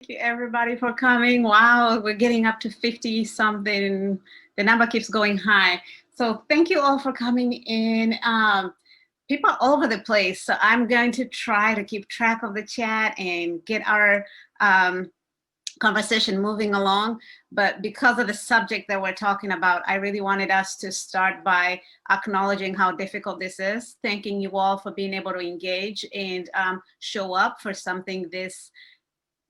Thank you everybody for coming. Wow, we're getting up to 50 something. The number keeps going high. So thank you all for coming in. People are all over the place. So I'm going to try to keep track of the chat and get our conversation moving along. But because of the subject that we're talking about, I really wanted us to start by acknowledging how difficult this is. Thanking you all for being able to engage and show up for something this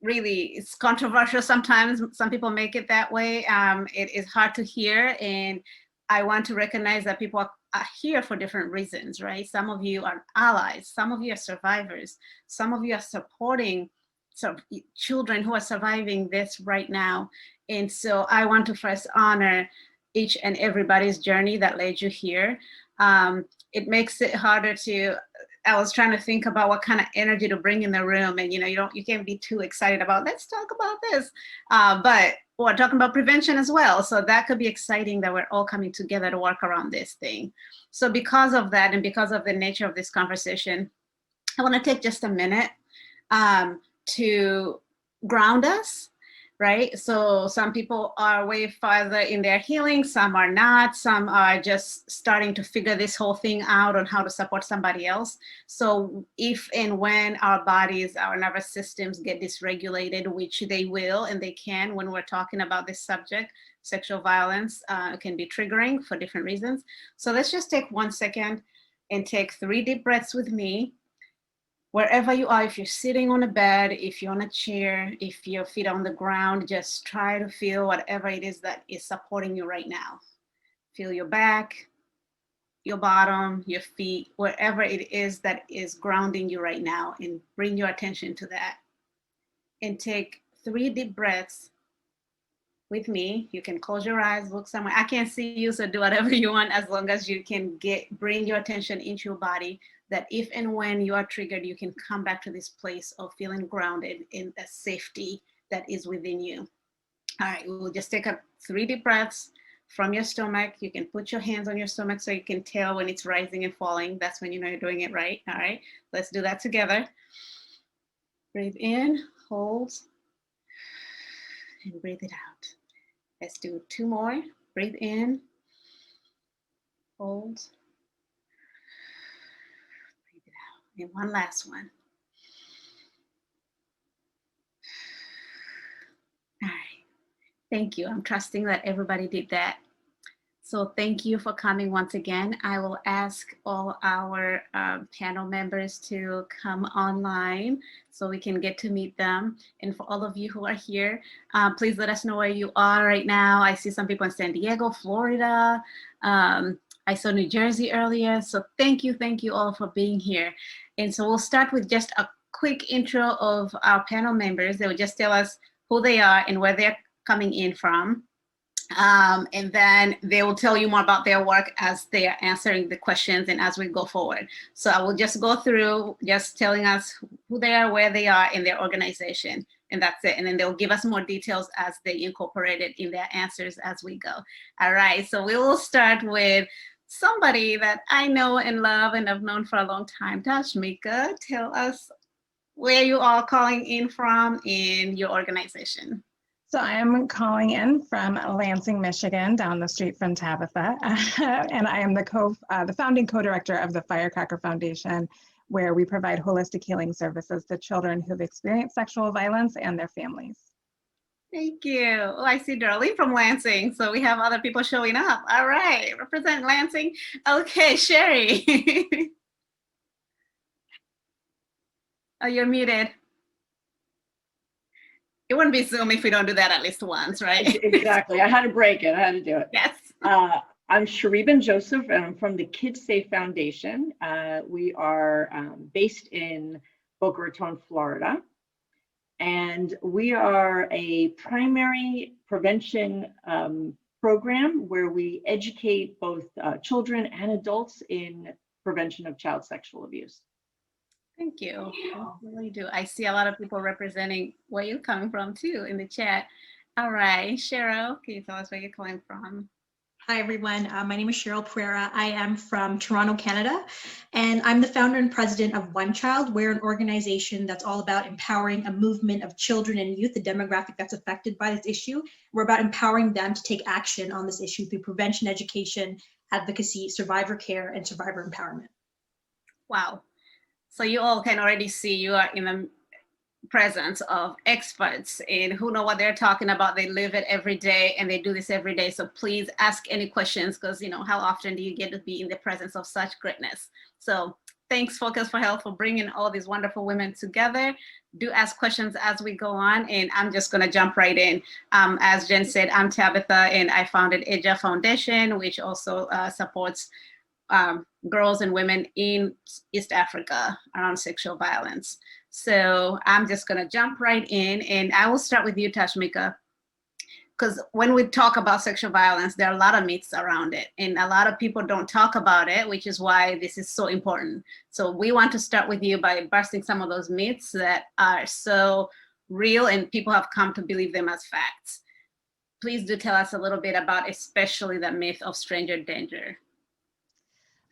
really, it's controversial sometimes. Some people make it that way. It is hard to hear, and I want to recognize that people are here for different reasons, right? Some of you are allies, some of you are survivors, some of you are supporting children who are surviving this right now. And so I want to first honor each and everybody's journey that led you here. It makes it harder to, I was trying to think about what kind of energy to bring in the room, and you can't be too excited about, let's talk about this, but we're talking about prevention as well. So that could be exciting that we're all coming together to work around this thing. So because of that, and because of the nature of this conversation, I want to take just a minute to ground us, right? So some people are way farther in their healing, some are not, some are just starting to figure this whole thing out on how to support somebody else. So if and when our bodies, our nervous systems get dysregulated, which they will and they can when we're talking about this subject, sexual violence can be triggering for different reasons. So let's just take 1 second and take 3 deep breaths with me. Wherever you are, if you're sitting on a bed, if you're on a chair, if your feet are on the ground, just try to feel whatever it is that is supporting you right now. Feel your back, your bottom, your feet, wherever it is that is grounding you right now, and bring your attention to that. And take 3 deep breaths with me. You can close your eyes, look somewhere. I can't see you, so do whatever you want, as long as you can bring your attention into your body, that if and when you are triggered, you can come back to this place of feeling grounded in the safety that is within you. All right, we'll just take 3 deep breaths from your stomach. You can put your hands on your stomach so you can tell when it's rising and falling. That's when you know you're doing it right. All right, let's do that together. Breathe in, hold, and breathe it out. Let's do 2 more. Breathe in, hold, breathe it out. And one last one. All right, thank you. I'm trusting that everybody did that. So thank you for coming once again. I will ask all our panel members to come online so we can get to meet them. And for all of you who are here, please let us know where you are right now. I see some people in San Diego, Florida. I saw New Jersey earlier. So thank you all for being here. And so we'll start with just a quick intro of our panel members. They will just tell us who they are and where they're coming in from. And then they will tell you more about their work as they are answering the questions and as we go forward. So I will just go through just telling us who they are, where they are in their organization, and that's it. And then they'll give us more details as they incorporate it in their answers as we go. All right, so we will start with somebody that I know and love and have known for a long time. Tashmica, tell us where you are calling in from in your organization. So I am calling in from Lansing, Michigan, down the street from Tabitha, and I am the founding co-director of the Firecracker Foundation, where we provide holistic healing services to children who've experienced sexual violence and their families. Thank you. Oh, I see Darlene from Lansing, so we have other people showing up. All right, represent Lansing. Okay, Cherie. Oh, you're muted. It wouldn't be Zoom if we don't do that at least once, right? Exactly. I had to break it. I had to do it. Yes. I'm Cherie Benjoseph, and I'm from the KidSafe Foundation. We are based in Boca Raton, Florida. And we are a primary prevention program where we educate both children and adults in prevention of child sexual abuse. Thank you. I really do. I see a lot of people representing where you're coming from too in the chat. All right, Cheryl, can you tell us where you're calling from? Hi, everyone. My name is Cheryl Perera. I am from Toronto, Canada, and I'm the founder and president of OneChild. We're an organization that's all about empowering a movement of children and youth, the demographic that's affected by this issue. We're about empowering them to take action on this issue through prevention, education, advocacy, survivor care, and survivor empowerment. Wow. So you all can already see you are in the presence of experts and who know what they're talking about. They live it every day and they do this every day. So please ask any questions, because how often do you get to be in the presence of such greatness? So thanks, Focus for Health, for bringing all these wonderful women together. Do ask questions as we go on, and I'm just going to jump right in. As Jen said, I'm Tabitha, and I founded Edja Foundation, which also supports girls and women in East Africa around sexual violence. So I'm just going to jump right in, and I will start with you, Tashmica, because when we talk about sexual violence, there are a lot of myths around it, and a lot of people don't talk about it, which is why this is so important. So we want to start with you by busting some of those myths that are so real and people have come to believe them as facts. Please do tell us a little bit about especially the myth of stranger danger.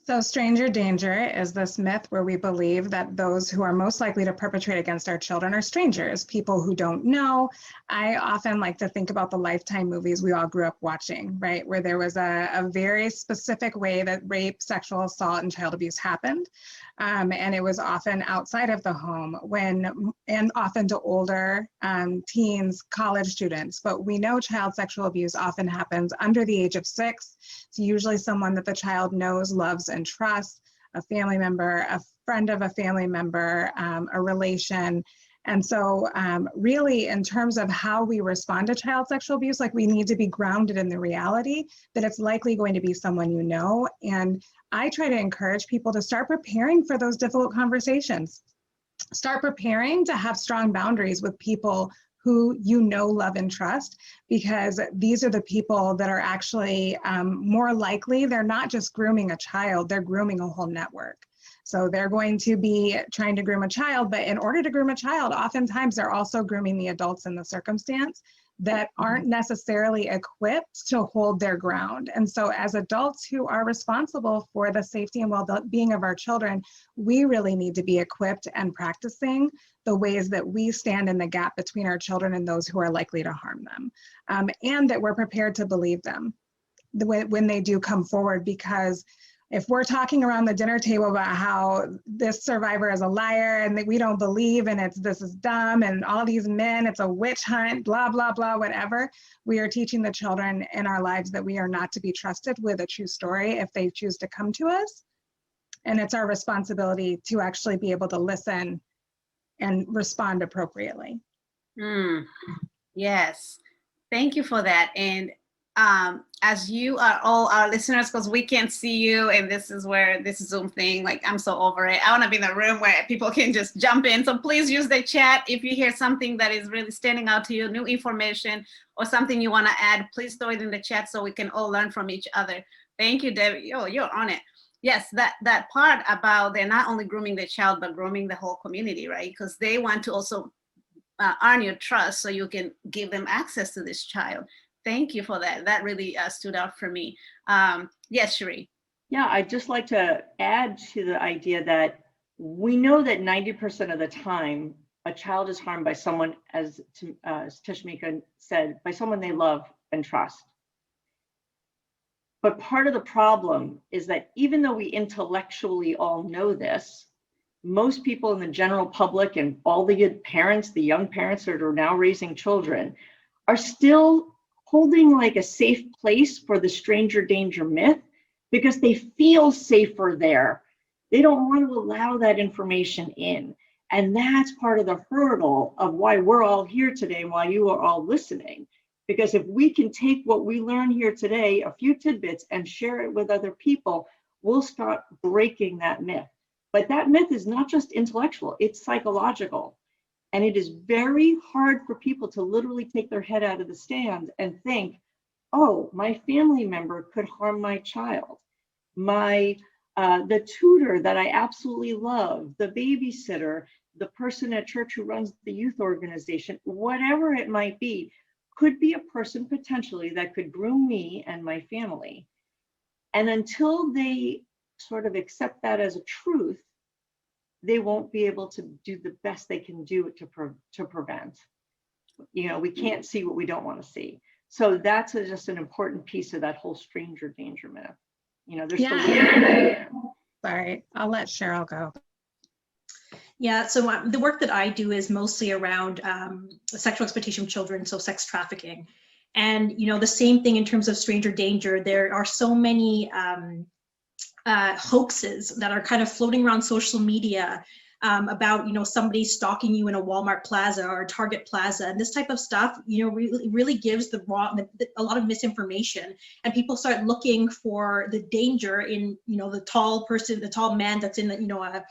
So stranger danger is this myth where we believe that those who are most likely to perpetrate against our children are strangers, people who don't know. I often like to think about the Lifetime movies we all grew up watching, right? Where there was a very specific way that rape, sexual assault, and child abuse happened. And it was often outside of the home and often to older teens, college students. But we know child sexual abuse often happens under the age of 6. It's usually someone that the child knows, loves, and trusts, a family member, a friend of a family member, a relation. And so really in terms of how we respond to child sexual abuse, like we need to be grounded in the reality that it's likely going to be someone you know. And I try to encourage people to start preparing for those difficult conversations. Start preparing to have strong boundaries with people who you know, love, and trust, because these are the people that are actually more likely, they're not just grooming a child, they're grooming a whole network. So they're going to be trying to groom a child, but in order to groom a child, oftentimes they're also grooming the adults in the circumstance that aren't necessarily equipped to hold their ground. And so as adults who are responsible for the safety and well-being of our children, we really need to be equipped and practicing the ways that we stand in the gap between our children and those who are likely to harm them. And that we're prepared to believe them when they do come forward, because if we're talking around the dinner table about how this survivor is a liar and that we don't believe and this is dumb and all these men, it's a witch hunt, blah, blah, blah, whatever, we are teaching the children in our lives that we are not to be trusted with a true story if they choose to come to us. And it's our responsibility to actually be able to listen and respond appropriately. Yes, thank you for that. And as you are all our listeners, because we can't see you, and this is where this Zoom thing, like I'm so over it. I want to be in a room where people can just jump in. So please use the chat. If you hear something that is really standing out to you, new information or something you want to add, please throw it in the chat so we can all learn from each other. Thank you, Debbie. Oh, you're on it. Yes, that part about they're not only grooming the child, but grooming the whole community, right? Because they want to also earn your trust so you can give them access to this child. Thank you for that. That really stood out for me. Yes, Cherie. Yeah, I'd just like to add to the idea that we know that 90% of the time, a child is harmed by someone, as Tashmica said, by someone they love and trust. But part of the problem is that even though we intellectually all know this, most people in the general public and all the parents, the young parents that are now raising children, are still holding like a safe place for the stranger danger myth because they feel safer there. They don't want to allow that information in. And that's part of the hurdle of why we're all here today and why you are all listening. Because if we can take what we learn here today, a few tidbits, and share it with other people, we'll start breaking that myth. But that myth is not just intellectual, it's psychological. And it is very hard for people to literally take their head out of the sand and think, oh, my family member could harm my child. The tutor that I absolutely love, the babysitter, the person at church who runs the youth organization, whatever it might be, could be a person potentially that could groom me and my family. And until they sort of accept that as a truth, they won't be able to do the best they can do to prevent. You know, we can't see what we don't want to see. So that's just an important piece of that whole stranger danger myth. You know, there's Sorry, I'll let Cheryl go. Yeah, so the work that I do is mostly around sexual exploitation of children, so sex trafficking. And, you know, the same thing in terms of stranger danger. There are so many hoaxes that are kind of floating around social media about, you know, somebody stalking you in a Walmart plaza or a Target plaza, and this type of stuff, you know, really gives a lot of misinformation, and people start looking for the danger in, you know, the tall man that's in, you know, a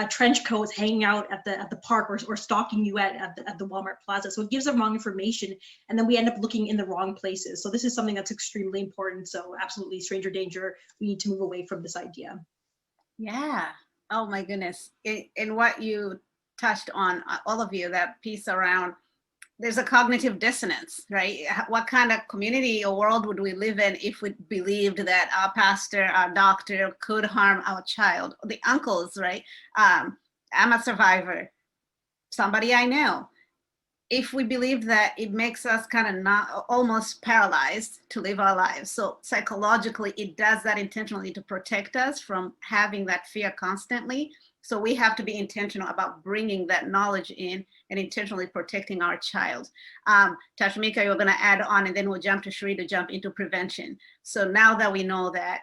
trench coat hanging out at the park, or stalking you at the Walmart plaza. So it gives them wrong information, and then we end up looking in the wrong places. So this is something that's extremely important. So absolutely, stranger danger. We need to move away from this idea. Yeah. Oh my goodness. In what you touched on, all of you, that piece around, there's a cognitive dissonance, right? What kind of community or world would we live in if we believed that our pastor, our doctor could harm our child? The uncles, right? I'm a survivor, somebody I know. If we believe that, it makes us kind of not almost paralyzed to live our lives. So psychologically, it does that intentionally to protect us from having that fear constantly. So we have to be intentional about bringing that knowledge in and intentionally protecting our child. Tashmica, you're going to add on, and then we'll jump to Cherie to jump into prevention. So now that we know that,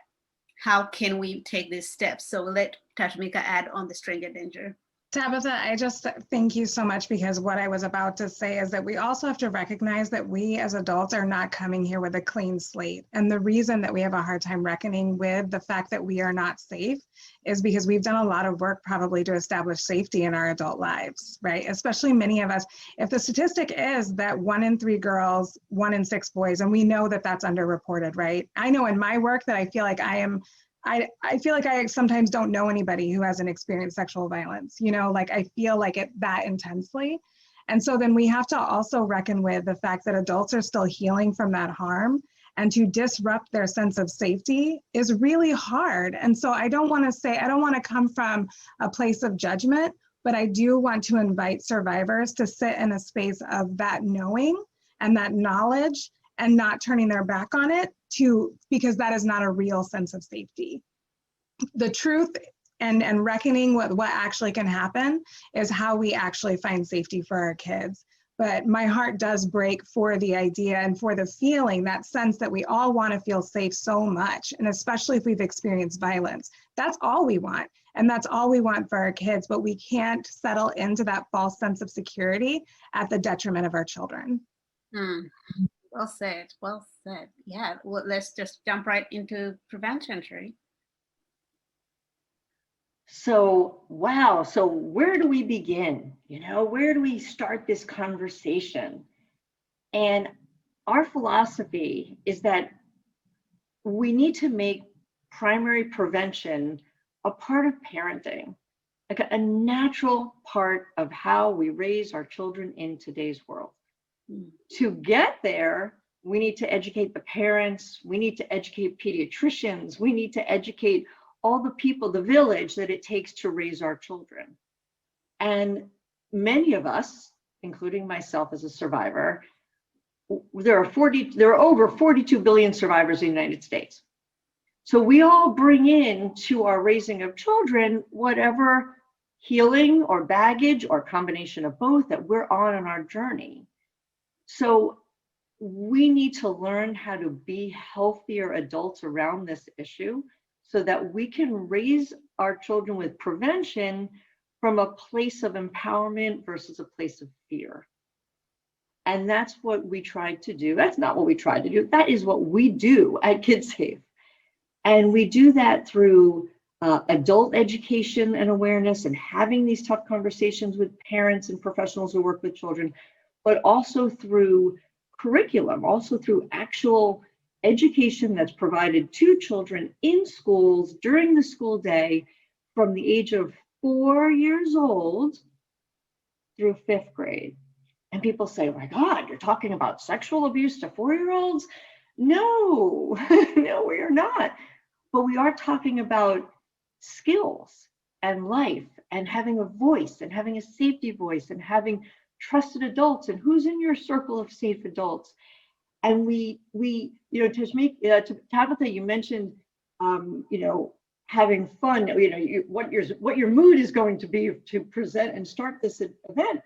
how can we take these steps? So we'll let Tashmica add on the stranger danger. Tabitha, I just thank you so much, because what I was about to say is that we also have to recognize that we as adults are not coming here with a clean slate. And the reason that we have a hard time reckoning with the fact that we are not safe is because we've done a lot of work probably to establish safety in our adult lives, right? Especially many of us, if the statistic is that 1 in 3 girls, 1 in 6 boys, and we know that that's underreported, right? I know in my work that I feel like I feel like I sometimes don't know anybody who hasn't experienced sexual violence, you know, like I feel like it that intensely. And so then we have to also reckon with the fact that adults are still healing from that harm, and to disrupt their sense of safety is really hard. And so I don't want to come from a place of judgment, but I do want to invite survivors to sit in a space of that knowing and that knowledge, and not turning their back on it, because that is not a real sense of safety. The truth and reckoning with what actually can happen is how we actually find safety for our kids. But my heart does break for the idea and for the feeling, that sense that we all want to feel safe so much, and especially if we've experienced violence. That's all we want, and that's all we want for our kids, but we can't settle into that false sense of security at the detriment of our children. Well said. Well said. Yeah. Well, let's just jump right into prevention, Cherie. So, wow. So where do we begin? You know, where do we start this conversation? And our philosophy is that we need to make primary prevention a part of parenting, like a natural part of how we raise our children in today's world. To get there, we need to educate the parents, we need to educate pediatricians, we need to educate all the people, the village that it takes to raise our children. And many of us, including myself as a survivor, there are over 42 billion survivors in the United States. So we all bring in to our raising of children whatever healing or baggage or combination of both that we're on our journey. So we need to learn how to be healthier adults around this issue, so that we can raise our children with prevention from a place of empowerment versus a place of fear. And that's what we tried to do. That's not what we tried to do. That is what we do at KidSafe. And we do that through adult education and awareness, and having these tough conversations with parents and professionals who work with children, but also through curriculum, also through actual education that's provided to children in schools during the school day from the age of 4 years old through 5th grade. And people say, oh my God, you're talking about sexual abuse to 4-year-olds? No, no, we are not. But we are talking about skills and life and having a voice and having a safety voice and having trusted adults and who's in your circle of safe adults. And we, Tashmica, Tabitha, you mentioned, having fun, what your mood is going to be to present and start this event.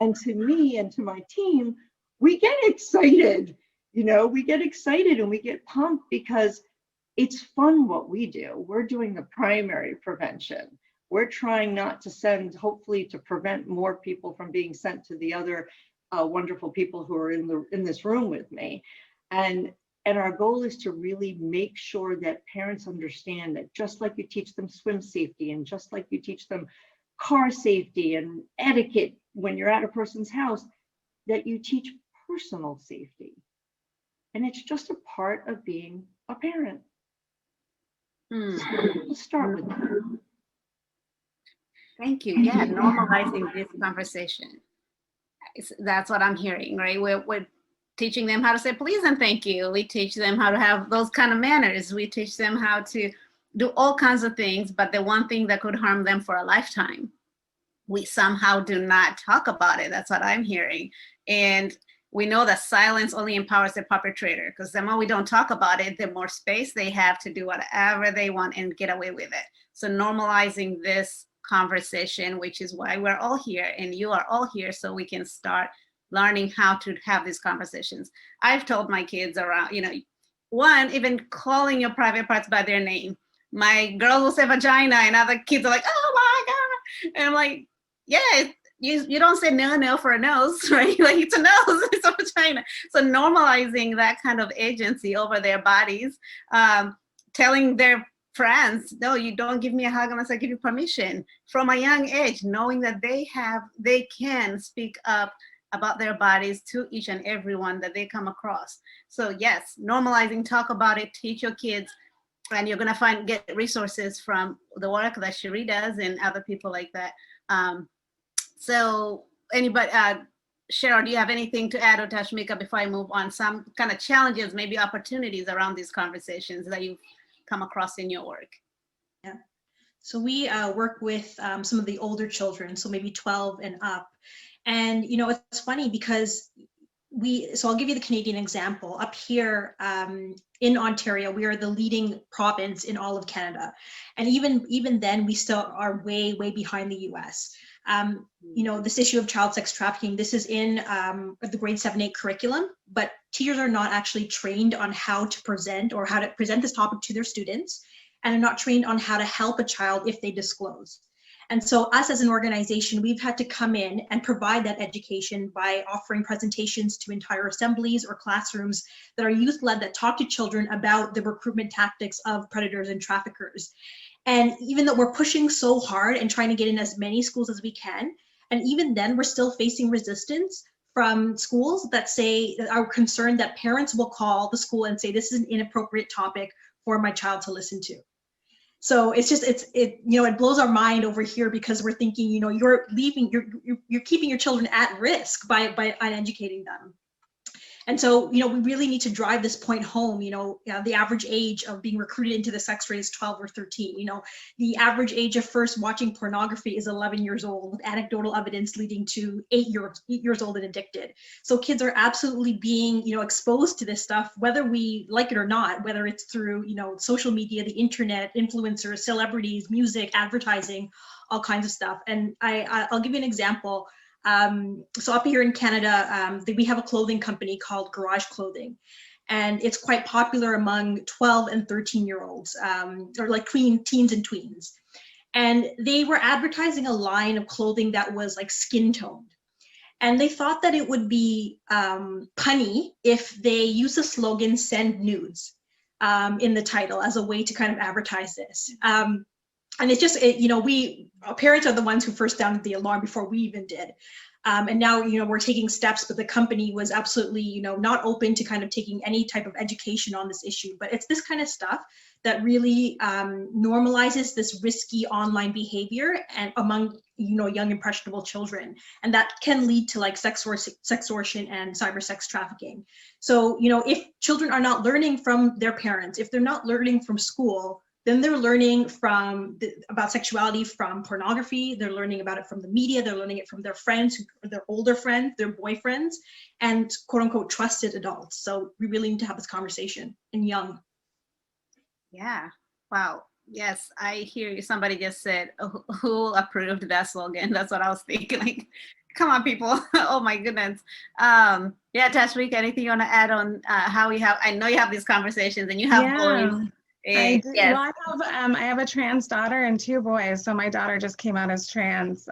And to me and to my team, we get excited, we get excited and we get pumped because it's fun what we do. We're doing the primary prevention. We're trying not to send, hopefully to prevent more people from being sent to the other wonderful people who are in this room with me. And our goal is to really make sure that parents understand that just like you teach them swim safety and just like you teach them car safety and etiquette when you're at a person's house, that you teach personal safety. And it's just a part of being a parent. Let's start with that. Thank you. Yeah, normalizing this conversation. That's what I'm hearing, right? We're teaching them how to say please and thank you. We teach them how to have those kind of manners. We teach them how to do all kinds of things, but the one thing that could harm them for a lifetime, we somehow do not talk about it. That's what I'm hearing. And we know that silence only empowers the perpetrator, because the more we don't talk about it, the more space they have to do whatever they want and get away with it. So normalizing this conversation, which is why we're all here and you are all here, so we can start learning how to have these conversations. I've told my kids around, one, even calling your private parts by their name. My girls will say vagina and other kids are like, oh my God. And I'm like, yeah, you don't say no for a nose, right? Like, it's a nose, it's a vagina. So normalizing that kind of agency over their bodies, telling their friends, no, you don't give me a hug unless I give you permission. From a young age, knowing that they can speak up about their bodies to each and everyone that they come across. So yes, normalizing, talk about it, teach your kids, and you're gonna get resources from the work that Cherie does and other people like that. So anybody, Cheryl, do you have anything to add, or Tashmica, before I move on? Some kind of challenges, maybe opportunities around these conversations that you've come across in your work? Yeah. So we work with some of the older children, so maybe 12 and up. And, it's funny because so I'll give you the Canadian example. Up here in Ontario, we are the leading province in all of Canada. And even then, we still are way, way behind the US. This issue of child sex trafficking, this is in the grade 7-8 curriculum, but teachers are not actually trained on how to present this topic to their students, and are not trained on how to help a child if they disclose. And so us as an organization, we've had to come in and provide that education by offering presentations to entire assemblies or classrooms that are youth-led, that talk to children about the recruitment tactics of predators and traffickers. And even though we're pushing so hard and trying to get in as many schools as we can, and even then we're still facing resistance from schools that are concerned that parents will call the school and say, this is an inappropriate topic for my child to listen to. So it blows our mind over here, because we're thinking, you're keeping your children at risk by uneducating them. And so, we really need to drive this point home. The average age of being recruited into the sex trade is 12 or 13. The average age of first watching pornography is 11 years old, with anecdotal evidence leading to 8 years old and addicted. So kids are absolutely being, exposed to this stuff, whether we like it or not, whether it's through, social media, the internet, influencers, celebrities, music, advertising, all kinds of stuff. And I'll give you an example. So up here in Canada, we have a clothing company called Garage Clothing, and it's quite popular among 12 and 13-year-olds, or like teens and tweens. And they were advertising a line of clothing that was like skin toned. And they thought that it would be punny if they use the slogan "send nudes" in the title as a way to kind of advertise this. And it's just, our parents are the ones who first sounded the alarm before we even did. And now, we're taking steps, but the company was absolutely, not open to kind of taking any type of education on this issue. But it's this kind of stuff that really normalizes this risky online behavior and among, young impressionable children. And that can lead to like sextortion and cyber sex trafficking. So, if children are not learning from their parents, if they're not learning from school, then they're learning about sexuality from pornography. They're learning about it from the media. They're learning it from their friends, their older friends, their boyfriends, and quote unquote trusted adults. So we really need to have this conversation in young. Yeah. Wow. Yes, I hear you. Somebody just said, who approved that slogan? That's what I was thinking. Like, come on, people. Oh my goodness. Yeah, Tashmica, anything you want to add on how we have, I know you have these conversations and you have boys. I do. Yes. Well, I have a trans daughter and 2 boys. So my daughter just came out as trans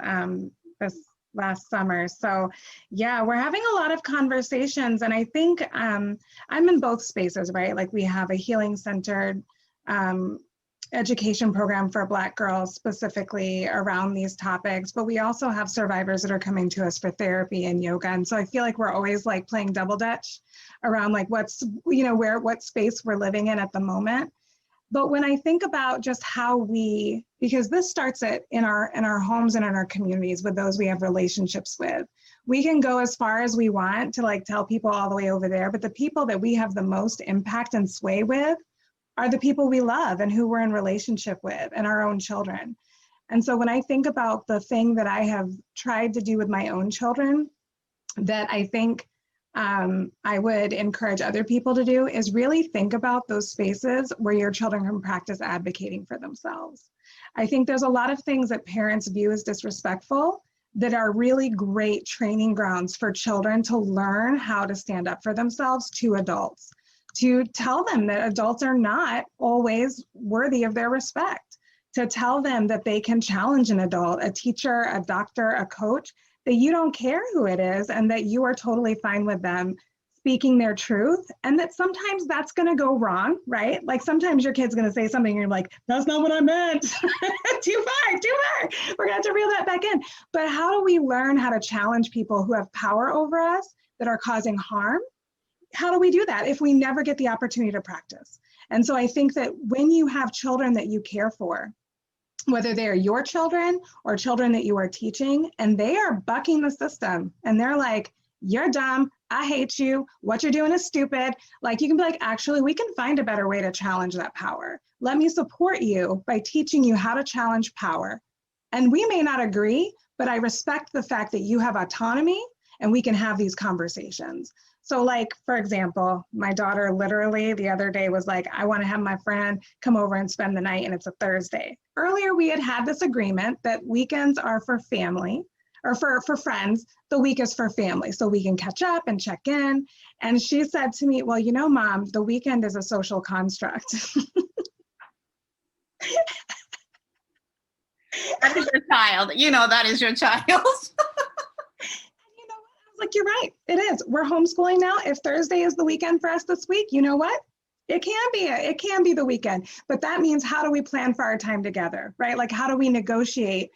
this last summer. So yeah, we're having a lot of conversations. And I think I'm in both spaces, right? Like we have a healing centered education program for Black girls specifically around these topics, but we also have survivors that are coming to us for therapy and yoga. And so I feel like we're always like playing double dutch around like what's, what space we're living in at the moment. But when I think about just how because this starts in our homes and in our communities with those we have relationships with, we can go as far as we want to like tell people all the way over there, but the people that we have the most impact and sway with are the people we love and who we're in relationship with and our own children. And so when I think about the thing that I have tried to do with my own children that I think I would encourage other people to do is really think about those spaces where your children can practice advocating for themselves. I think there's a lot of things that parents view as disrespectful that are really great training grounds for children to learn how to stand up for themselves to adults, to tell them that adults are not always worthy of their respect, to tell them that they can challenge an adult, a teacher, a doctor, a coach, that you don't care who it is and that you are totally fine with them speaking their truth, and that sometimes that's going to go wrong, right? Like sometimes your kid's going to say something and you're like, that's not what I meant. Too far. We're going to have to reel that back in. But how do we learn how to challenge people who have power over us that are causing harm? How do we do that if we never get the opportunity to practice? And so I think that when you have children that you care for, whether they are your children or children that you are teaching, and they are bucking the system and they're like, you're dumb, I hate you, what you're doing is stupid. Like you can be like, actually, we can find a better way to challenge that power. Let me support you by teaching you how to challenge power. And we may not agree, but I respect the fact that you have autonomy and we can have these conversations. So like, for example, my daughter literally the other day was like, I want to have my friend come over and spend the night and it's a Thursday. Earlier, we had this agreement that weekends are for family or for friends, the week is for family. So we can catch up and check in. And she said to me, well, Mom, the weekend is a social construct. That is your child. That is your child. Like, you're right, it is. We're homeschooling now. If Thursday is the weekend for us this week, you know what? It can be the weekend, but that means how do we plan for our time together, right? Like, how do we negotiate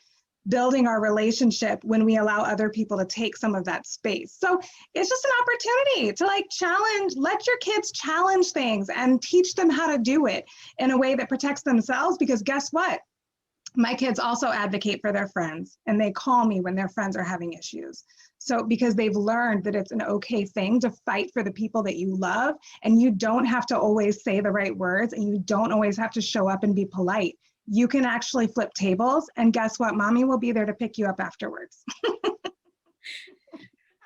building our relationship when we allow other people to take some of that space? So it's just an opportunity to like challenge, let your kids challenge things and teach them how to do it in a way that protects themselves, because guess what? My kids also advocate for their friends and they call me when their friends are having issues. So because they've learned that it's an okay thing to fight for the people that you love, and you don't have to always say the right words and you don't always have to show up and be polite. You can actually flip tables, and guess what? Mommy will be there to pick you up afterwards.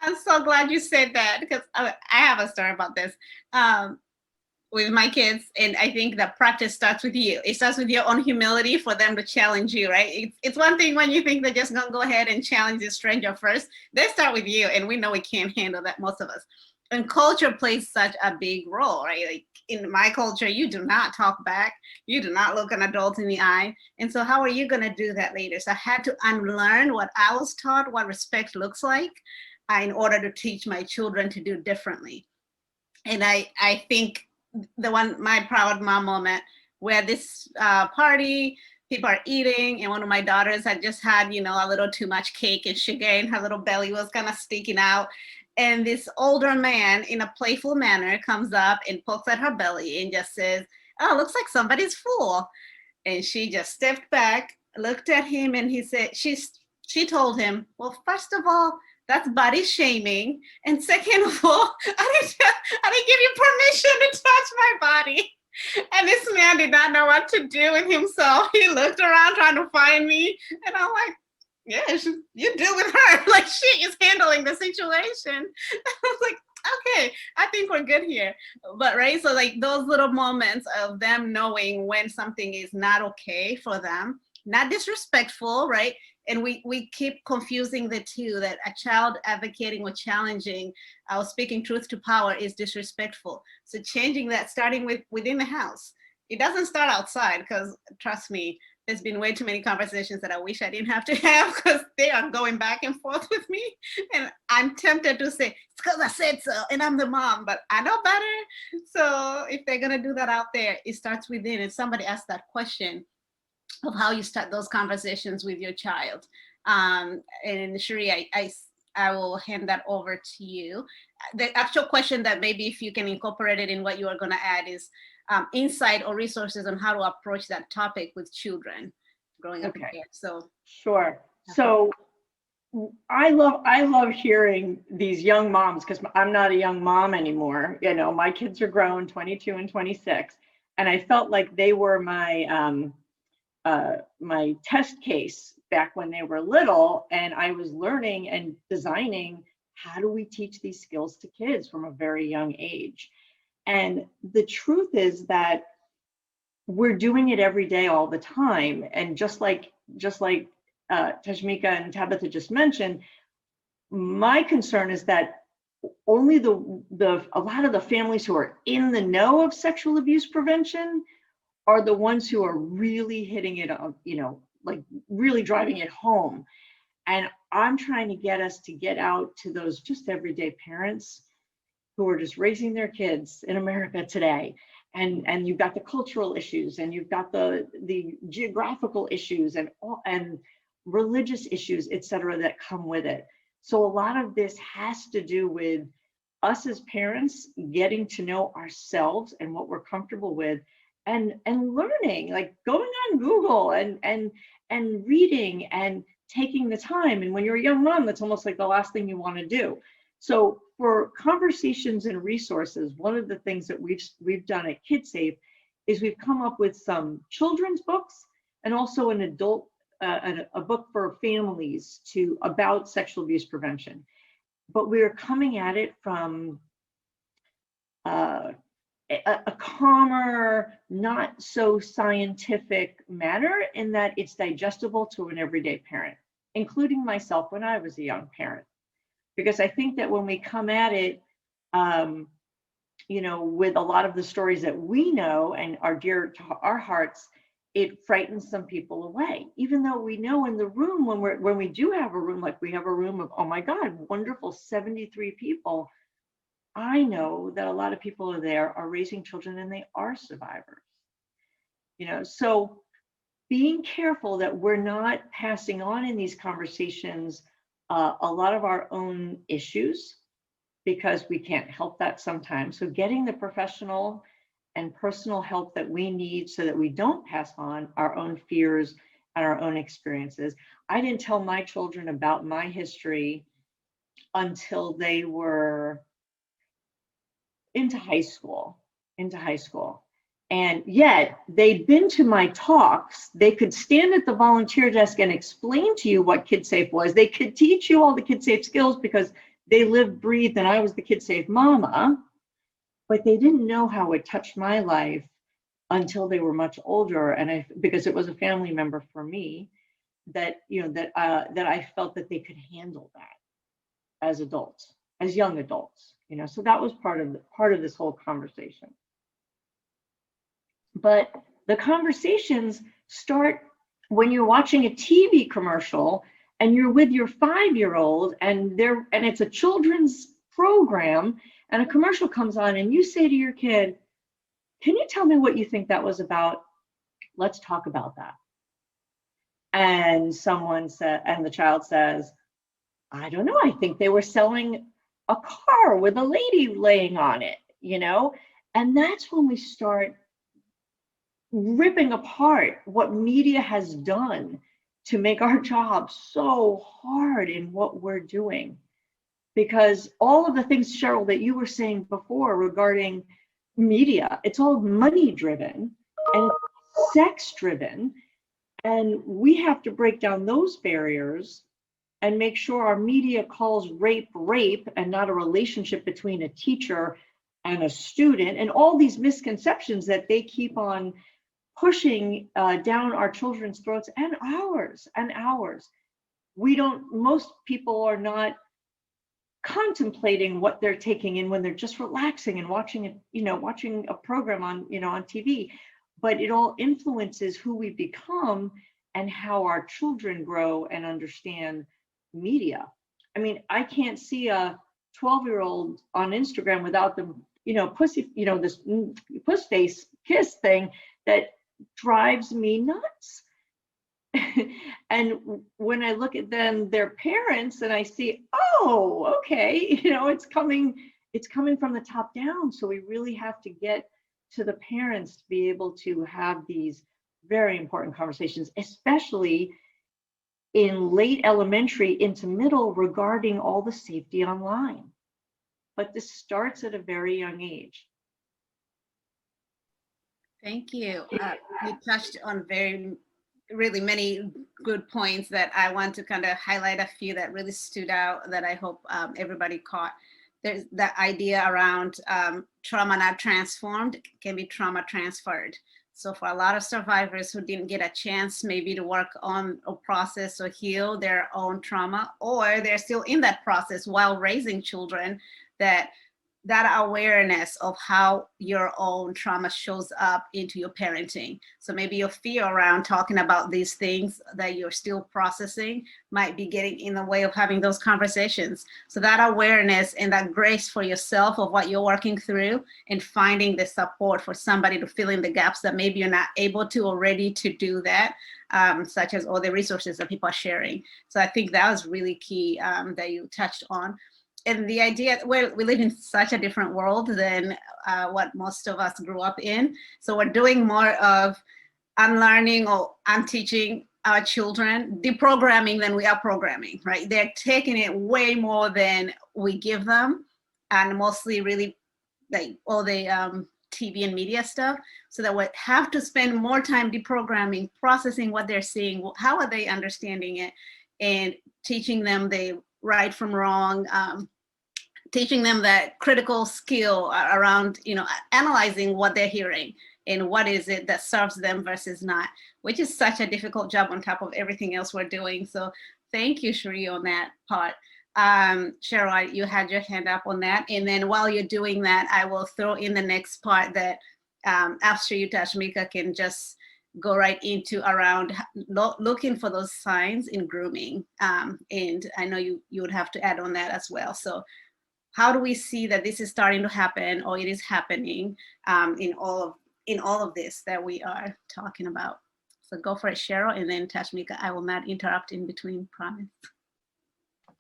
I'm so glad you said that, because I have a story about this. With my kids, and I think that practice starts with you. It starts with your own humility for them to challenge you, right? It's one thing when you think they're just gonna go ahead and challenge the stranger first. They start with you, and we know we can't handle that, most of us. And culture plays such a big role, right? Like in my culture, you do not talk back. You do not look an adult in the eye. And so how are you gonna do that later? So I had to unlearn what I was taught, what respect looks like, in order to teach my children to do differently. And I think my proud mom moment, where this party, people are eating, and one of my daughters had just had, a little too much cake and sugar, and her little belly was kind of sticking out. And this older man, in a playful manner, comes up and pokes at her belly and just says, "Oh, looks like somebody's full." And she just stepped back, looked at him, and she told him, "Well, first of all, that's body shaming, and second of all, I didn't give you permission to touch my body." And this man did not know what to do with himself. He looked around trying to find me, and I'm like, "Yeah, you deal with her. Like, she is handling the situation." I was like, okay, I think we're good here. But right, so like those little moments of them knowing when something is not okay for them, not disrespectful, right? And we keep confusing the two, that a child advocating or challenging or speaking truth to power is disrespectful. So changing that, starting within the house. It doesn't start outside, because trust me, there's been way too many conversations that I wish I didn't have to have, because they are going back and forth with me. And I'm tempted to say, it's because I said so, and I'm the mom, but I know better. So if they're gonna do that out there, it starts within. And somebody asked that question of how you start those conversations with your child. And Cherie, I will hand that over to you. The actual question that maybe if you can incorporate it in what you are gonna add is insight or resources on how to approach that topic with children growing up here. So sure. So I love hearing these young moms, because I'm not a young mom anymore. My kids are grown, 22 and 26, and I felt like they were my my test case back when they were little, and I was learning and designing, how do we teach these skills to kids from a very young age? And the truth is that we're doing it every day, all the time. And just like Tashmica and Tabitha just mentioned, my concern is that only a lot of the families who are in the know of sexual abuse prevention are the ones who are really hitting it, like really driving it home. And I'm trying to get us to get out to those just everyday parents who are just raising their kids in America today. And you've got the cultural issues, and you've got the geographical issues, and religious issues, et cetera, that come with it. So a lot of this has to do with us as parents getting to know ourselves and what we're comfortable with, and learning, like going on Google and reading and taking the time. And when you're a young mom, that's almost like the last thing you want to do. So for conversations and resources, one of the things that we've done at KidSafe is we've come up with some children's books, and also an adult a book for families about sexual abuse prevention. But we're coming at it from a calmer, not so scientific manner, in that it's digestible to an everyday parent, including myself when I was a young parent. Because I think that when we come at it, with a lot of the stories that we know and are dear to our hearts, it frightens some people away. Even though we know in the room, when we do have a room, like we have a room of, oh my God, wonderful 73 people, I know that a lot of people are there are raising children, and they are survivors. So being careful that we're not passing on in these conversations a lot of our own issues, because we can't help that sometimes. So getting the professional and personal help that we need, so that we don't pass on our own fears and our own experiences. I didn't tell my children about my history until they were into high school. And yet they'd been to my talks. They could stand at the volunteer desk and explain to you what KidSafe was. They could teach you all the KidSafe skills, because they lived, breathed, and I was the KidSafe mama. But they didn't know how it touched my life until they were much older. And because it was a family member for me, that I felt that they could handle that as adults, as young adults. So that was part of this whole conversation. But the conversations start when you're watching a TV commercial and you're with your 5-year-old, and it's a children's program, and a commercial comes on, and you say to your kid, "Can you tell me what you think that was about? Let's talk about that." And someone said, and the child says, I don't know, I think they were selling a car with a lady laying on it, you know? And that's when we start ripping apart what media has done to make our job so hard in what we're doing. Because all of the things, Cheryl, that you were saying before regarding media, it's all money driven and sex driven. And we have to break down those barriers and make sure our media calls rape rape and not a relationship between a teacher and a student, and all these misconceptions that they keep on pushing down our children's throats and ours and ours. Most people are not contemplating what they're taking in when they're just relaxing and watching a program on TV, but it all influences who we become and how our children grow and understand media. I mean, I can't see a 12-year-old on Instagram without the pussy, this puss face kiss thing that drives me nuts. And when I look at then their parents and I see, oh, okay, it's coming from the top down. So we really have to get to the parents to be able to have these very important conversations, especially in late elementary into middle regarding all the safety online. But this starts at a very young age. Thank you. You touched on really many good points that I want to kind of highlight a few that really stood out that I hope everybody caught. There's the idea around trauma not transformed can be trauma transferred. So for a lot of survivors who didn't get a chance maybe to work on or process or heal their own trauma, or they're still in that process while raising children, that awareness of how your own trauma shows up into your parenting. So maybe your fear around talking about these things that you're still processing might be getting in the way of having those conversations. So that awareness and that grace for yourself of what you're working through, and finding the support for somebody to fill in the gaps that maybe you're not able to or ready to do that, such as all the resources that people are sharing. So I think that was really key that you touched on. And the idea, we live in such a different world than what most of us grew up in. So we're doing more of unlearning or unteaching our children, deprogramming than we are programming, right? They're taking it way more than we give them, and mostly really like all the TV and media stuff. So that we have to spend more time deprogramming, processing what they're seeing, how are they understanding it, and teaching them the right from wrong, teaching them that critical skill around, analyzing what they're hearing and what is it that serves them versus not, which is such a difficult job on top of everything else we're doing. So thank you, Cherie, on that part. Cheryl, you had your hand up on that. And then while you're doing that, I will throw in the next part that after you, Tashmica, can just go right into around looking for those signs in grooming. And I know you would have to add on that as well. So how do we see that this is starting to happen, or it is happening in all of this that we are talking about? So go for it, Cheryl, and then Tashmica. I will not interrupt in between, promise.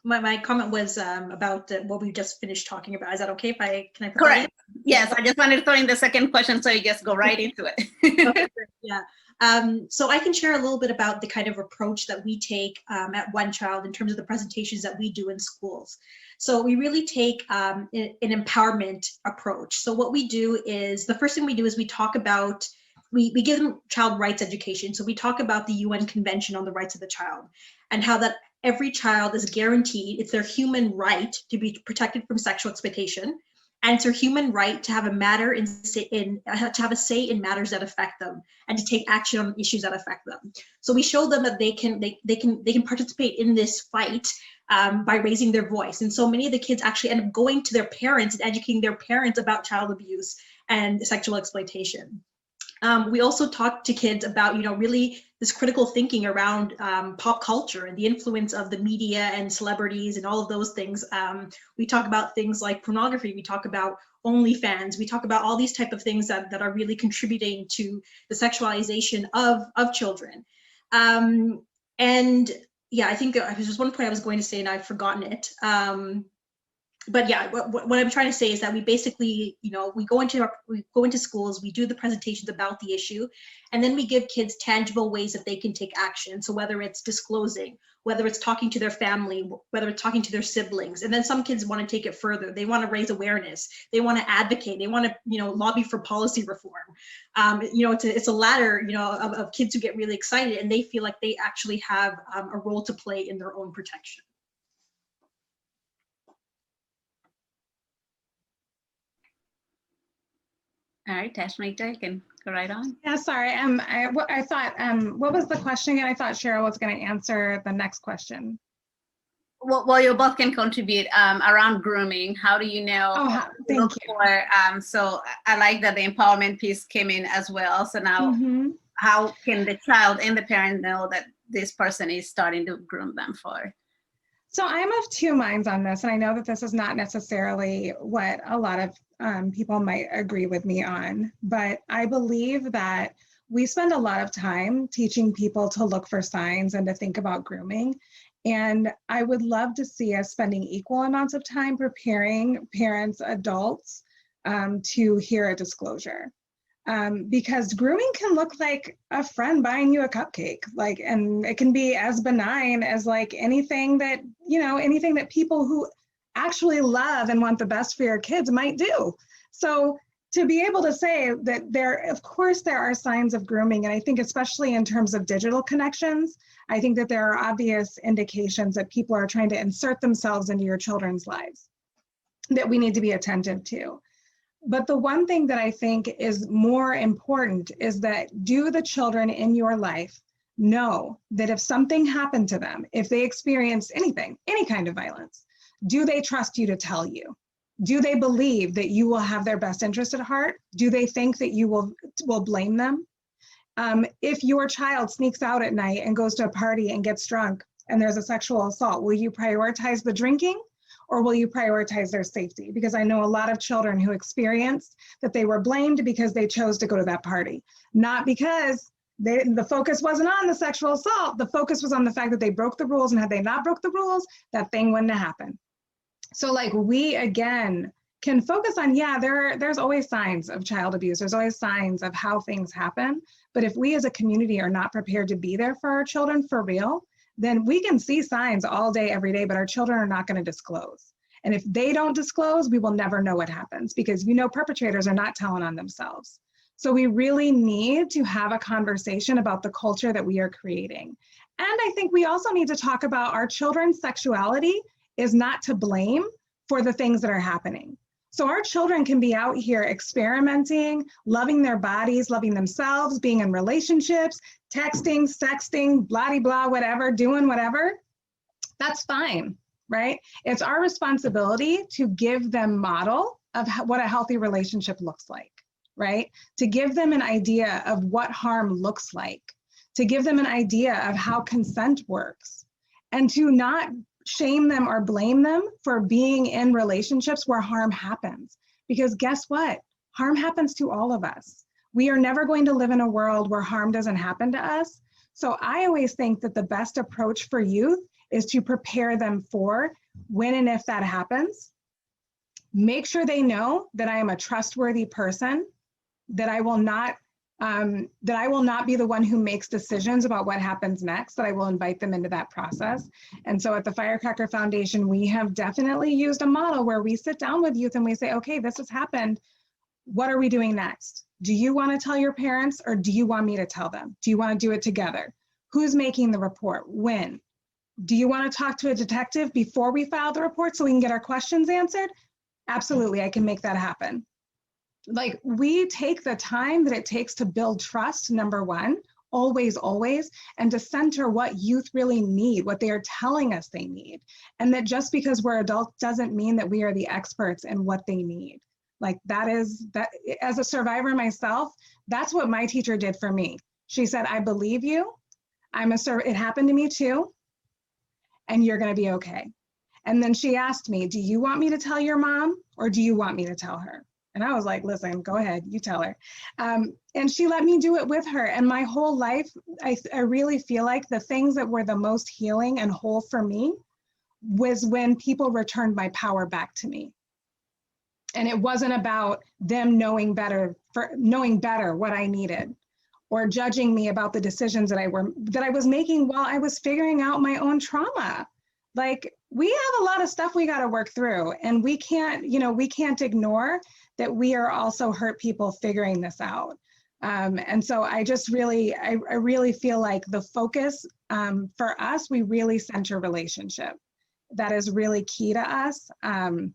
My comment was about what we just finished talking about. Is that okay if can I put Correct. Yes, I just wanted to throw in the second question so you just go right into it. Okay, yeah. So I can share a little bit about the kind of approach that we take at OneChild in terms of the presentations that we do in schools. So we really take an empowerment approach. So what we do is, the first thing we do is we talk about, we give them child rights education. So we talk about the UN Convention on the Rights of the Child, and how that every child is guaranteed, it's their human right to be protected from sexual exploitation, and it's their human right to have to have a say in matters that affect them, and to take action on issues that affect them. So we show them that they can participate in this fight by raising their voice. And so many of the kids actually end up going to their parents and educating their parents about child abuse and sexual exploitation. We also talk to kids about, really this critical thinking around pop culture and the influence of the media and celebrities and all of those things. We talk about things like pornography. We talk about OnlyFans. We talk about all these type of things that are really contributing to the sexualization of children. And yeah, I think there was just one point I was going to say and I've forgotten it. But yeah, what I'm trying to say is that we basically, you know, we go into schools, we do the presentations about the issue, and then we give kids tangible ways that they can take action. So whether it's disclosing, whether it's talking to their family, whether it's talking to their siblings, and then some kids want to take it further. They want to raise awareness. They want to advocate. They want to, you know, lobby for policy reform. You know, it's a ladder, you know, of kids who get really excited and they feel like they actually have a role to play in their own protection. All right, Tashmica, you can go right on. Yeah, sorry. I thought, what was the question again? I thought Cheryl was going to answer the next question. Well, you both can contribute around grooming. How do you know? Oh, thank you. For, so I like that the empowerment piece came in as well. So now, how can the child and the parent know that this person is starting to groom them for? So I'm of two minds on this, and I know that this is not necessarily what a lot of people might agree with me on, but I believe that we spend a lot of time teaching people to look for signs and to think about grooming. And I would love to see us spending equal amounts of time preparing parents, adults, to hear a disclosure. Because grooming can look like a friend buying you a cupcake, like, and it can be as benign as like anything that, you know, anything that people who actually love and want the best for your kids might do. So to be able to say that of course there are signs of grooming, and I think especially in terms of digital connections, I think that there are obvious indications that people are trying to insert themselves into your children's lives that we need to be attentive to. But the one thing that I think is more important is that do the children in your life know that if something happened to them, if they experienced anything, any kind of violence, do they trust you to tell you? Do they believe that you will have their best interest at heart? Do they think that you will blame them? If your child sneaks out at night and goes to a party and gets drunk and there's a sexual assault, will you prioritize the drinking? Or will you prioritize their safety? Because I know a lot of children who experienced that they were blamed because they chose to go to that party, not because the focus wasn't on the sexual assault. The focus was on the fact that they broke the rules, and had they not broke the rules, that thing wouldn't have happened. So like we, again, can focus on, yeah, there's always signs of child abuse. There's always signs of how things happen. But if we as a community are not prepared to be there for our children for real, then we can see signs all day, every day, but our children are not going to disclose. And if they don't disclose, we will never know what happens, because you know perpetrators are not telling on themselves. So we really need to have a conversation about the culture that we are creating. And I think we also need to talk about our children's sexuality is not to blame for the things that are happening. So our children can be out here experimenting, loving their bodies, loving themselves, being in relationships, texting, sexting, blah, blah, whatever, doing whatever. That's fine, right? It's our responsibility to give them model of what a healthy relationship looks like, right? To give them an idea of what harm looks like, to give them an idea of how consent works, and to not shame them or blame them for being in relationships where harm happens. Because guess what? Harm happens to all of us. We are never going to live in a world where harm doesn't happen to us. So I always think that the best approach for youth is to prepare them for when and if that happens. Make sure they know that I am a trustworthy person, that I will not be the one who makes decisions about what happens next, that I will invite them into that process. And so at the Firecracker Foundation, we have definitely used a model where we sit down with youth and we say, okay, this has happened. What are we doing next? Do you want to tell your parents, or do you want me to tell them? Do you want to do it together? Who's making the report? When? Do you want to talk to a detective before we file the report so we can get our questions answered? Absolutely, I can make that happen. Like, we take the time that it takes to build trust, number one, always, and to center what youth really need, what they are telling us they need. And that just because we're adults doesn't mean that we are the experts in what they need. Like that as a survivor myself, that's what my teacher did for me. She said, I believe you. It happened to me too. And you're gonna be okay. And then she asked me, do you want me to tell your mom, or do you want me to tell her? And I was like, listen, go ahead, you tell her. And she let me do it with her. And my whole life, I really feel like the things that were the most healing and whole for me was when people returned my power back to me. And it wasn't about them knowing better what I needed, or judging me about the decisions that I was making while I was figuring out my own trauma. Like, we have a lot of stuff we got to work through, and we can't ignore that we are also hurt people figuring this out. And so I really feel like the focus for us, we really center relationship. That is really key to us. And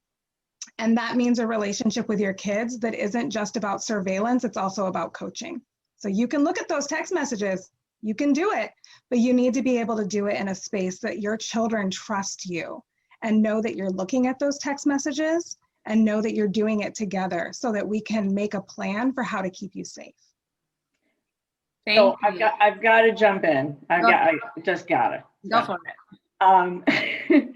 that means a relationship with your kids that isn't just about surveillance, it's also about coaching. So you can look at those text messages, you can do it, but you need to be able to do it in a space that your children trust you and know that you're looking at those text messages and know that you're doing it together so that we can make a plan for how to keep you safe. So I've got to jump in. I just got it. Go for it.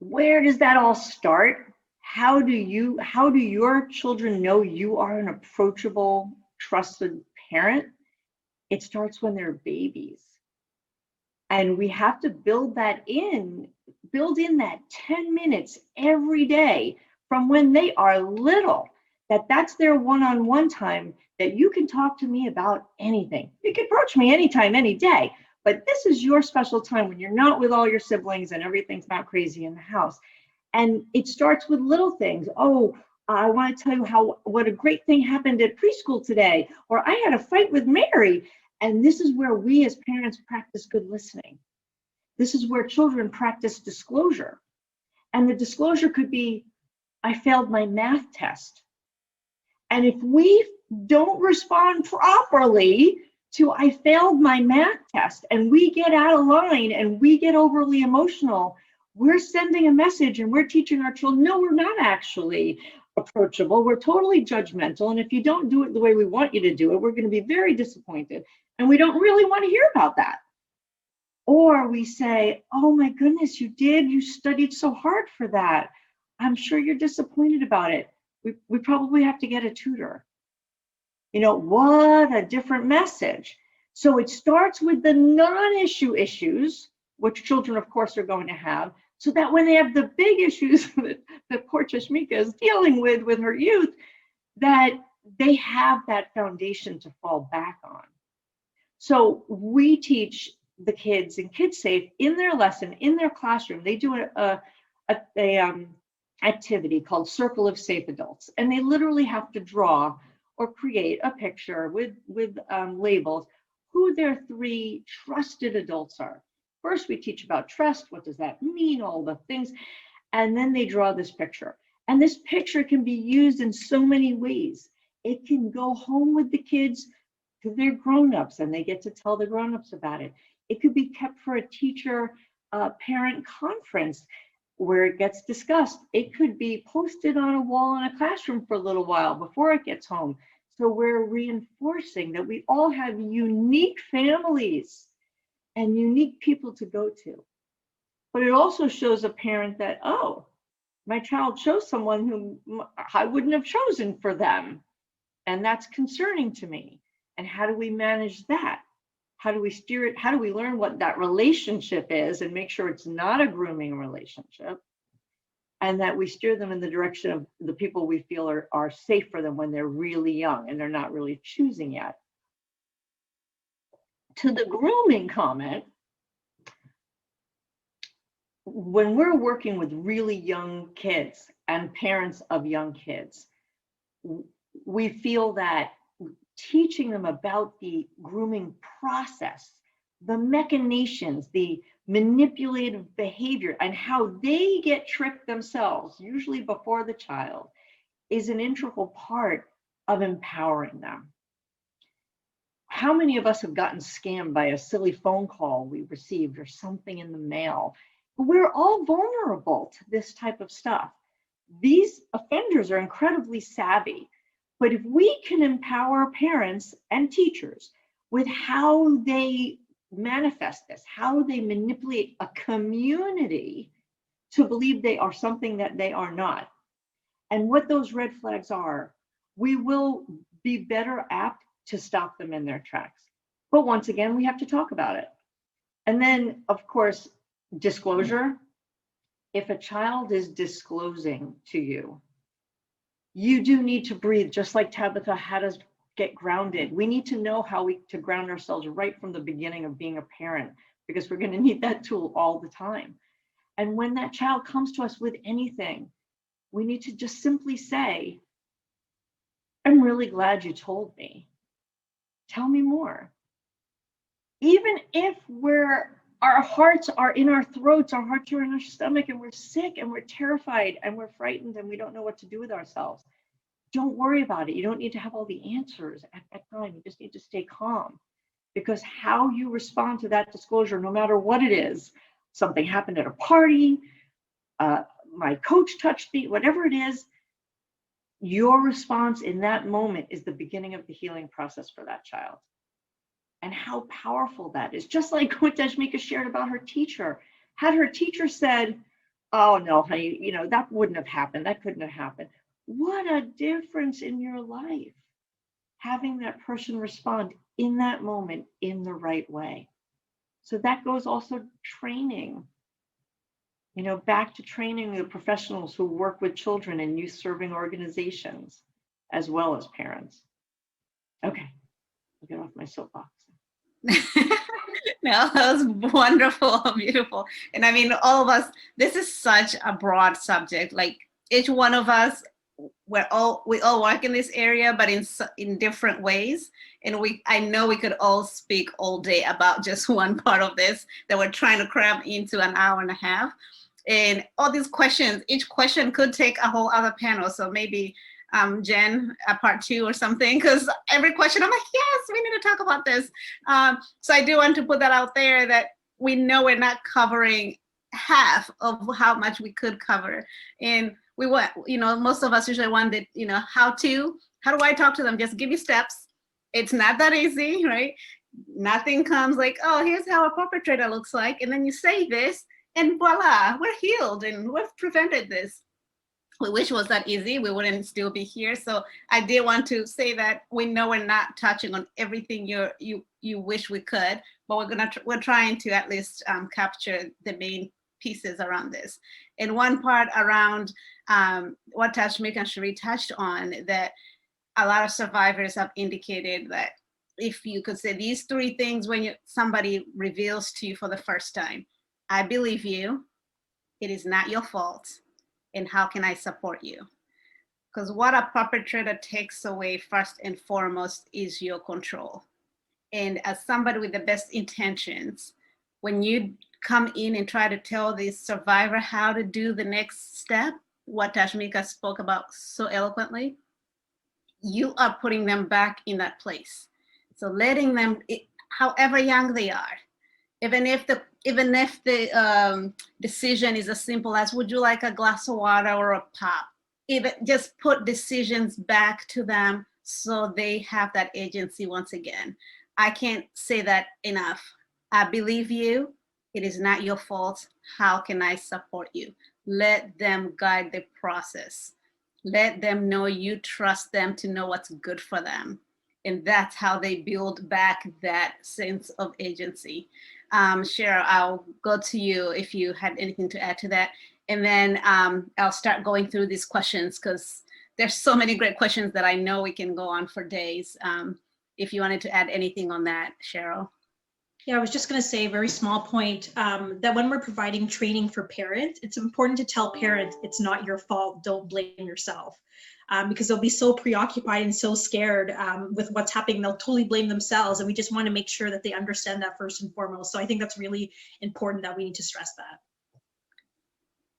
Where does that all start? How do your children know you are an approachable, trusted parent? It starts when they're babies. And we have to build in that 10 minutes every day from when they are little, that's their one-on-one time, that you can talk to me about anything. You can approach me anytime, any day, but this is your special time when you're not with all your siblings and everything's not crazy in the house. And it starts with little things. Oh, I want to tell you what a great thing happened at preschool today, or I had a fight with Mary. And this is where we as parents practice good listening. This is where children practice disclosure. And the disclosure could be, I failed my math test. And if we don't respond properly to I failed my math test, and we get out of line and we get overly emotional, we're sending a message and we're teaching our children, no, we're not actually approachable. We're totally judgmental. And if you don't do it the way we want you to do it, we're going to be very disappointed. And we don't really want to hear about that. Or we say, oh my goodness, you studied so hard for that. I'm sure you're disappointed about it. We probably have to get a tutor. What a different message. So it starts with the non-issue issues, which children, of course, are going to have, so that when they have the big issues that poor Tashmica is dealing with her youth, that they have that foundation to fall back on. So we teach the kids in KidSafe in their lesson, in their classroom, they do a activity called Circle of Safe Adults. And they literally have to draw or create a picture with labels who their 3 trusted adults are. First, we teach about trust. What does that mean? All the things. And then they draw this picture. And this picture can be used in so many ways. It can go home with the kids to their grown-ups and they get to tell the grown-ups about it. It could be kept for a teacher parent conference where it gets discussed. It could be posted on a wall in a classroom for a little while before it gets home. So we're reinforcing that we all have unique families and unique people to go to. But it also shows a parent that, oh, my child chose someone whom I wouldn't have chosen for them. And that's concerning to me. And how do we manage that? How do we steer it? How do we learn what that relationship is and make sure it's not a grooming relationship? And that we steer them in the direction of the people we feel are safe for them when they're really young and they're not really choosing yet. To the grooming comment, when we're working with really young kids and parents of young kids, we feel that teaching them about the grooming process, the machinations, the manipulative behavior, and how they get tricked themselves, usually before the child, is an integral part of empowering them. How many of us have gotten scammed by a silly phone call we received or something in the mail? We're all vulnerable to this type of stuff. These offenders are incredibly savvy. But if we can empower parents and teachers with how they manifest this, how they manipulate a community to believe they are something that they are not, and what those red flags are, we will be better apt to stop them in their tracks. But once again, we have to talk about it. And then, of course, disclosure. If a child is disclosing to you, you do need to breathe, just like Tabitha had us get grounded. We need to know how to ground ourselves right from the beginning of being a parent, because we're going to need that tool all the time. And when that child comes to us with anything, we need to just simply say, I'm really glad you told me. Tell me more. Even if our hearts are in our throats, our hearts are in our stomach, and we're sick and we're terrified and we're frightened and we don't know what to do with ourselves, don't worry about it. You don't need to have all the answers at that time. You just need to stay calm, because how you respond to that disclosure, no matter what it is, something happened at a party, my coach touched me, whatever it is, your response in that moment is the beginning of the healing process for that child. And how powerful that is. Just like what Tashmica shared about her teacher. Had her teacher said, oh no, honey, that wouldn't have happened. That couldn't have happened. What a difference in your life, having that person respond in that moment in the right way. So that goes also training, back to training the professionals who work with children in youth serving organizations, as well as parents. Okay, I'll get off my soapbox. No, that was wonderful, beautiful. And I mean, all of us, this is such a broad subject. Like each one of us, we all work in this area, but in different ways. And I know we could all speak all day about just one part of this that we're trying to cram into an hour and a half. And all these questions, each question could take a whole other panel. So maybe Jen, a part 2 or something, because every question I'm like, yes, we need to talk about this. So I do want to put that out there, that we know we're not covering half of how much we could cover. And we want, most of us usually want that, how do I talk to them? Just give me steps. It's not that easy, right? Nothing comes like, oh, here's how a perpetrator looks like. And then you say this and voila, we're healed and we've prevented this. We wish it was that easy. We wouldn't still be here. So I did want to say that we know we're not touching on everything you wish we could, but we're trying to at least capture the main pieces around this. And one part around what Tashmica and Cherie touched on, that a lot of survivors have indicated that if you could say these 3 things when somebody reveals to you for the first time: I believe you, it is not your fault, and how can I support you? Because what a perpetrator takes away first and foremost is your control. And as somebody with the best intentions, when you come in and try to tell the survivor how to do the next step, what Tashmica spoke about so eloquently, you are putting them back in that place. So letting them, however young they are, even if the decision is as simple as, would you like a glass of water or a pop? Even just put decisions back to them so they have that agency once again. I can't say that enough. I believe you. It is not your fault. How can I support you? Let them guide the process. Let them know you trust them to know what's good for them. And that's how they build back that sense of agency. Cheryl, I'll go to you if you had anything to add to that. And then I'll start going through these questions, because there's so many great questions that I know we can go on for days. If you wanted to add anything on that, Cheryl. Yeah, I was just going to say a very small point, that when we're providing training for parents, it's important to tell parents it's not your fault, don't blame yourself. Because they'll be so preoccupied and so scared with what's happening, they'll totally blame themselves. And we just want to make sure that they understand that first and foremost. So I think that's really important, that we need to stress that.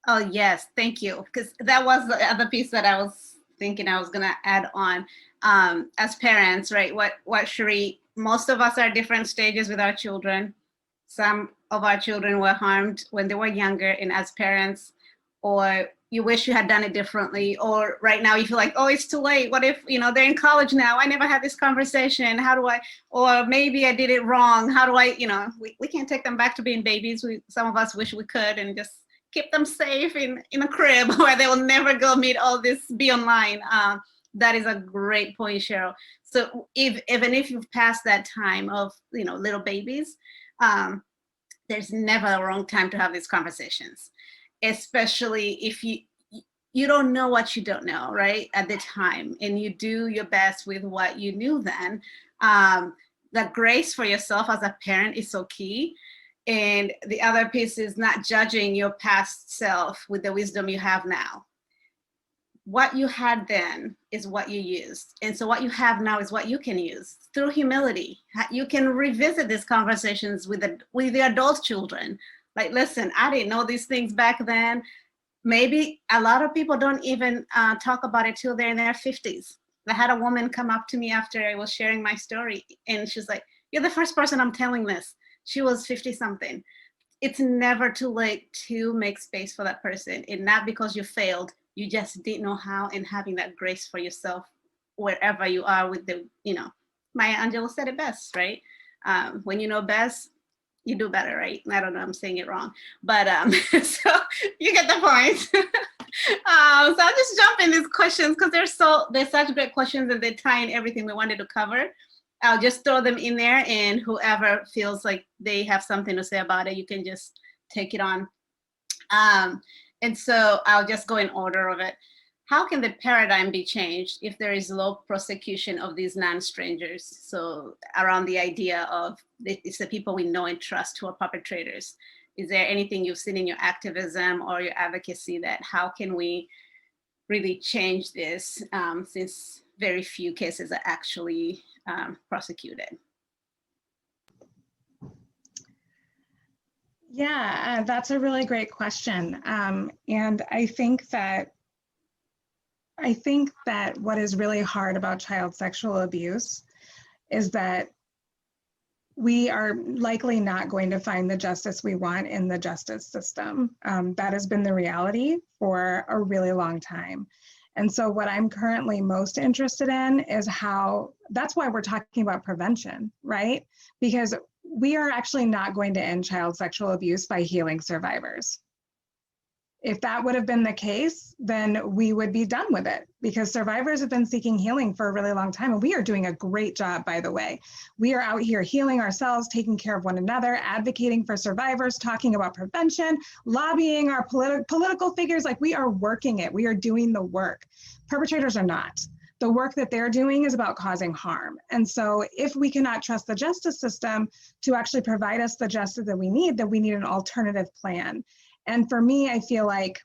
Oh, yes, thank you. Because that was the other piece that I was thinking I was going to add on. As parents, right, what Cherie, most of us are at different stages with our children. Some of our children were harmed when they were younger, and as parents, or you wish you had done it differently, or right now you feel like, oh, it's too late. What if, they're in college now? I never had this conversation. How do I, or maybe I did it wrong. How do I, we can't take them back to being babies. Some of us wish we could and just keep them safe in a crib where they will never go meet all this, be online. That is a great point, Cheryl. So even if you've passed that time of, little babies, there's never a wrong time to have these conversations, especially if you don't know what you don't know, right, at the time, and you do your best with what you knew then. The grace for yourself as a parent is so key. And the other piece is not judging your past self with the wisdom you have now. What you had then is what you used. And so what you have now is what you can use through humility. You can revisit these conversations with the adult children. Like, listen, I didn't know these things back then. Maybe a lot of people don't even talk about it till they're in their 50s. I had a woman come up to me after I was sharing my story, and she's like, you're the first person I'm telling this. She was 50 something. It's never too late to make space for that person, and not because you failed, you just didn't know how, and having that grace for yourself wherever you are with the, Maya Angelou said it best, right? When you know best, you do better, right? I don't know, I'm saying it wrong, but so you get the point. So I'll just jump in these questions because they're such great questions, and they tie in everything we wanted to cover. I'll just throw them in there, and whoever feels like they have something to say about it, you can just take it on. And so I'll just go in order of it. How can the paradigm be changed if there is low prosecution of these non-strangers? So around the idea of it's the people we know and trust who are perpetrators. Is there anything you've seen in your activism or your advocacy that how can we really change this since very few cases are actually prosecuted? Yeah, that's a really great question. And I think that what is really hard about child sexual abuse is that we are likely not going to find the justice we want in the justice system. That has been the reality for a really long time. And so what I'm currently most interested in is that's why we're talking about prevention, right? Because we are actually not going to end child sexual abuse by healing survivors. If that would have been the case, then we would be done with it, because survivors have been seeking healing for a really long time. And we are doing a great job, by the way. We are out here healing ourselves, taking care of one another, advocating for survivors, talking about prevention, lobbying our political figures. Like, we are working it. We are doing the work. Perpetrators are not. The work that they're doing is about causing harm. And so if we cannot trust the justice system to actually provide us the justice that we need, then we need an alternative plan. And for me, I feel like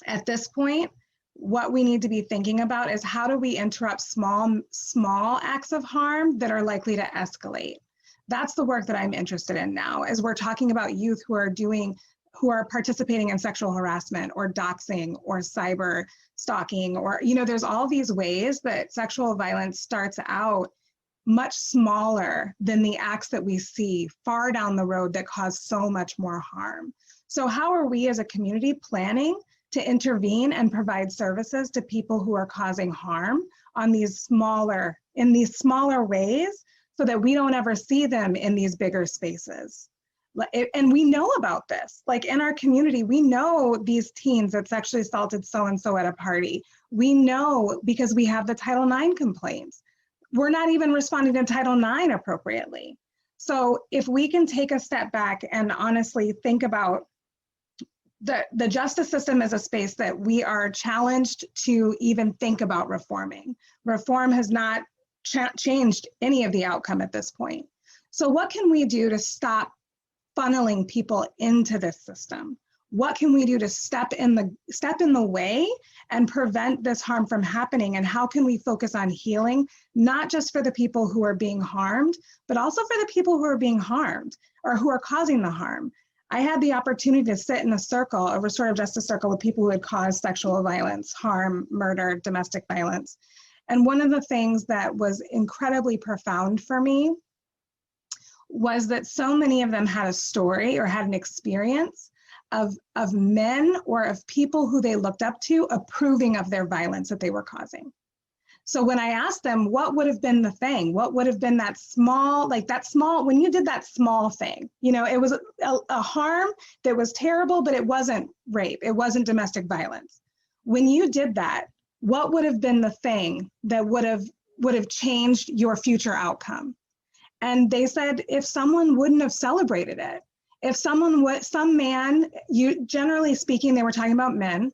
at this point, what we need to be thinking about is how do we interrupt small acts of harm that are likely to escalate? That's the work that I'm interested in now, as we're talking about youth who are participating in sexual harassment or doxing or cyber stalking, or, there's all these ways that sexual violence starts out much smaller than the acts that we see far down the road that cause so much more harm. So how are we as a community planning to intervene and provide services to people who are causing harm in these smaller ways, so that we don't ever see them in these bigger spaces? And we know about this. Like, in our community, we know these teens that sexually assaulted so-and-so at a party. We know because we have the Title IX complaints. We're not even responding to Title IX appropriately. So if we can take a step back and honestly think about the justice system as a space that we are challenged to even think about reforming. Reform has not changed any of the outcome at this point. So what can we do to stop funneling people into this system? What can we do to step in the way and prevent this harm from happening? And how can we focus on healing, not just for the people who are being harmed, but also for the people who are being harmed or who are causing the harm? I had the opportunity to sit in a restorative justice circle with people who had caused sexual violence, harm, murder, domestic violence. And one of the things that was incredibly profound for me was that so many of them had a story or had an experience of men or of people who they looked up to approving of their violence that they were causing. So when I asked them, what would have been the thing? What would have been that small, when you did that small thing, it was a harm that was terrible, but it wasn't rape. It wasn't domestic violence. When you did that, what would have been the thing that would have changed your future outcome? And they said, if someone wouldn't have celebrated it, if some man, generally speaking, they were talking about men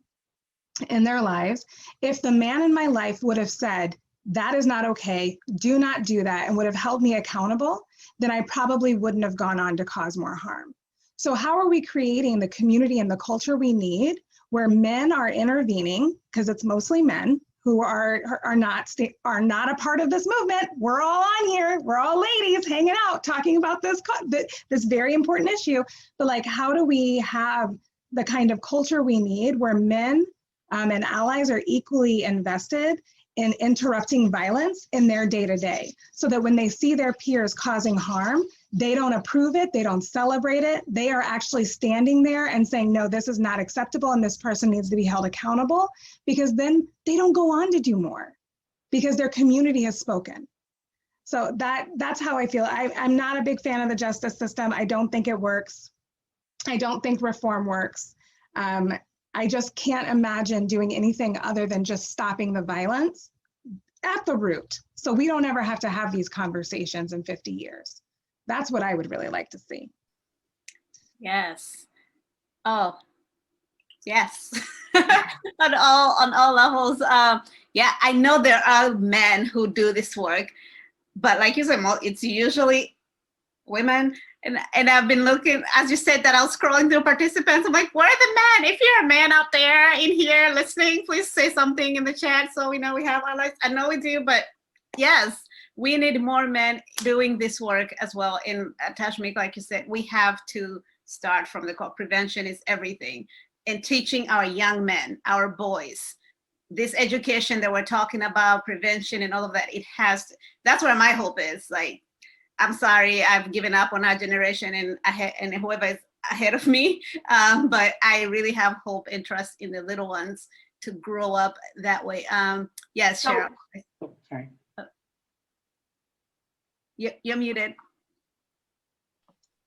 in their lives, if the man in my life would have said, that is not okay, do not do that, and would have held me accountable, then I probably wouldn't have gone on to cause more harm. So how are we creating the community and the culture we need where men are intervening, because it's mostly men who are not a part of this movement? We're all on here, we're all ladies hanging out talking about this very important issue, but like, how do we have the kind of culture we need where men and allies are equally invested in interrupting violence in their day-to-day, so that when they see their peers causing harm, they don't approve it, they don't celebrate it, they are actually standing there and saying, no, this is not acceptable and this person needs to be held accountable, because then they don't go on to do more because their community has spoken. So that's how I feel. I'm not a big fan of the justice system. I don't think it works. I don't think reform works. I just can't imagine doing anything other than just stopping the violence at the root, so we don't ever have to have these conversations in 50 years. That's what I would really like to see. Yes. Oh, yes. on all levels. Yeah, I know there are men who do this work, but like you said, it's usually women. And I've been looking, as you said, that I was scrolling through participants. I'm like, where are the men? If you're a man out there in here listening, please say something in the chat so we know we have our lives. I know we do, but yes, we need more men doing this work as well. In Tashmica, like you said, we have to start from the core. Prevention is everything. And teaching our young men, our boys, this education that we're talking about, prevention and all of that, that's where my hope is. Like, I'm sorry, I've given up on our generation and whoever is ahead of me, but I really have hope and trust in the little ones to grow up that way. Yes, Cheryl. Oh, sorry. You're muted.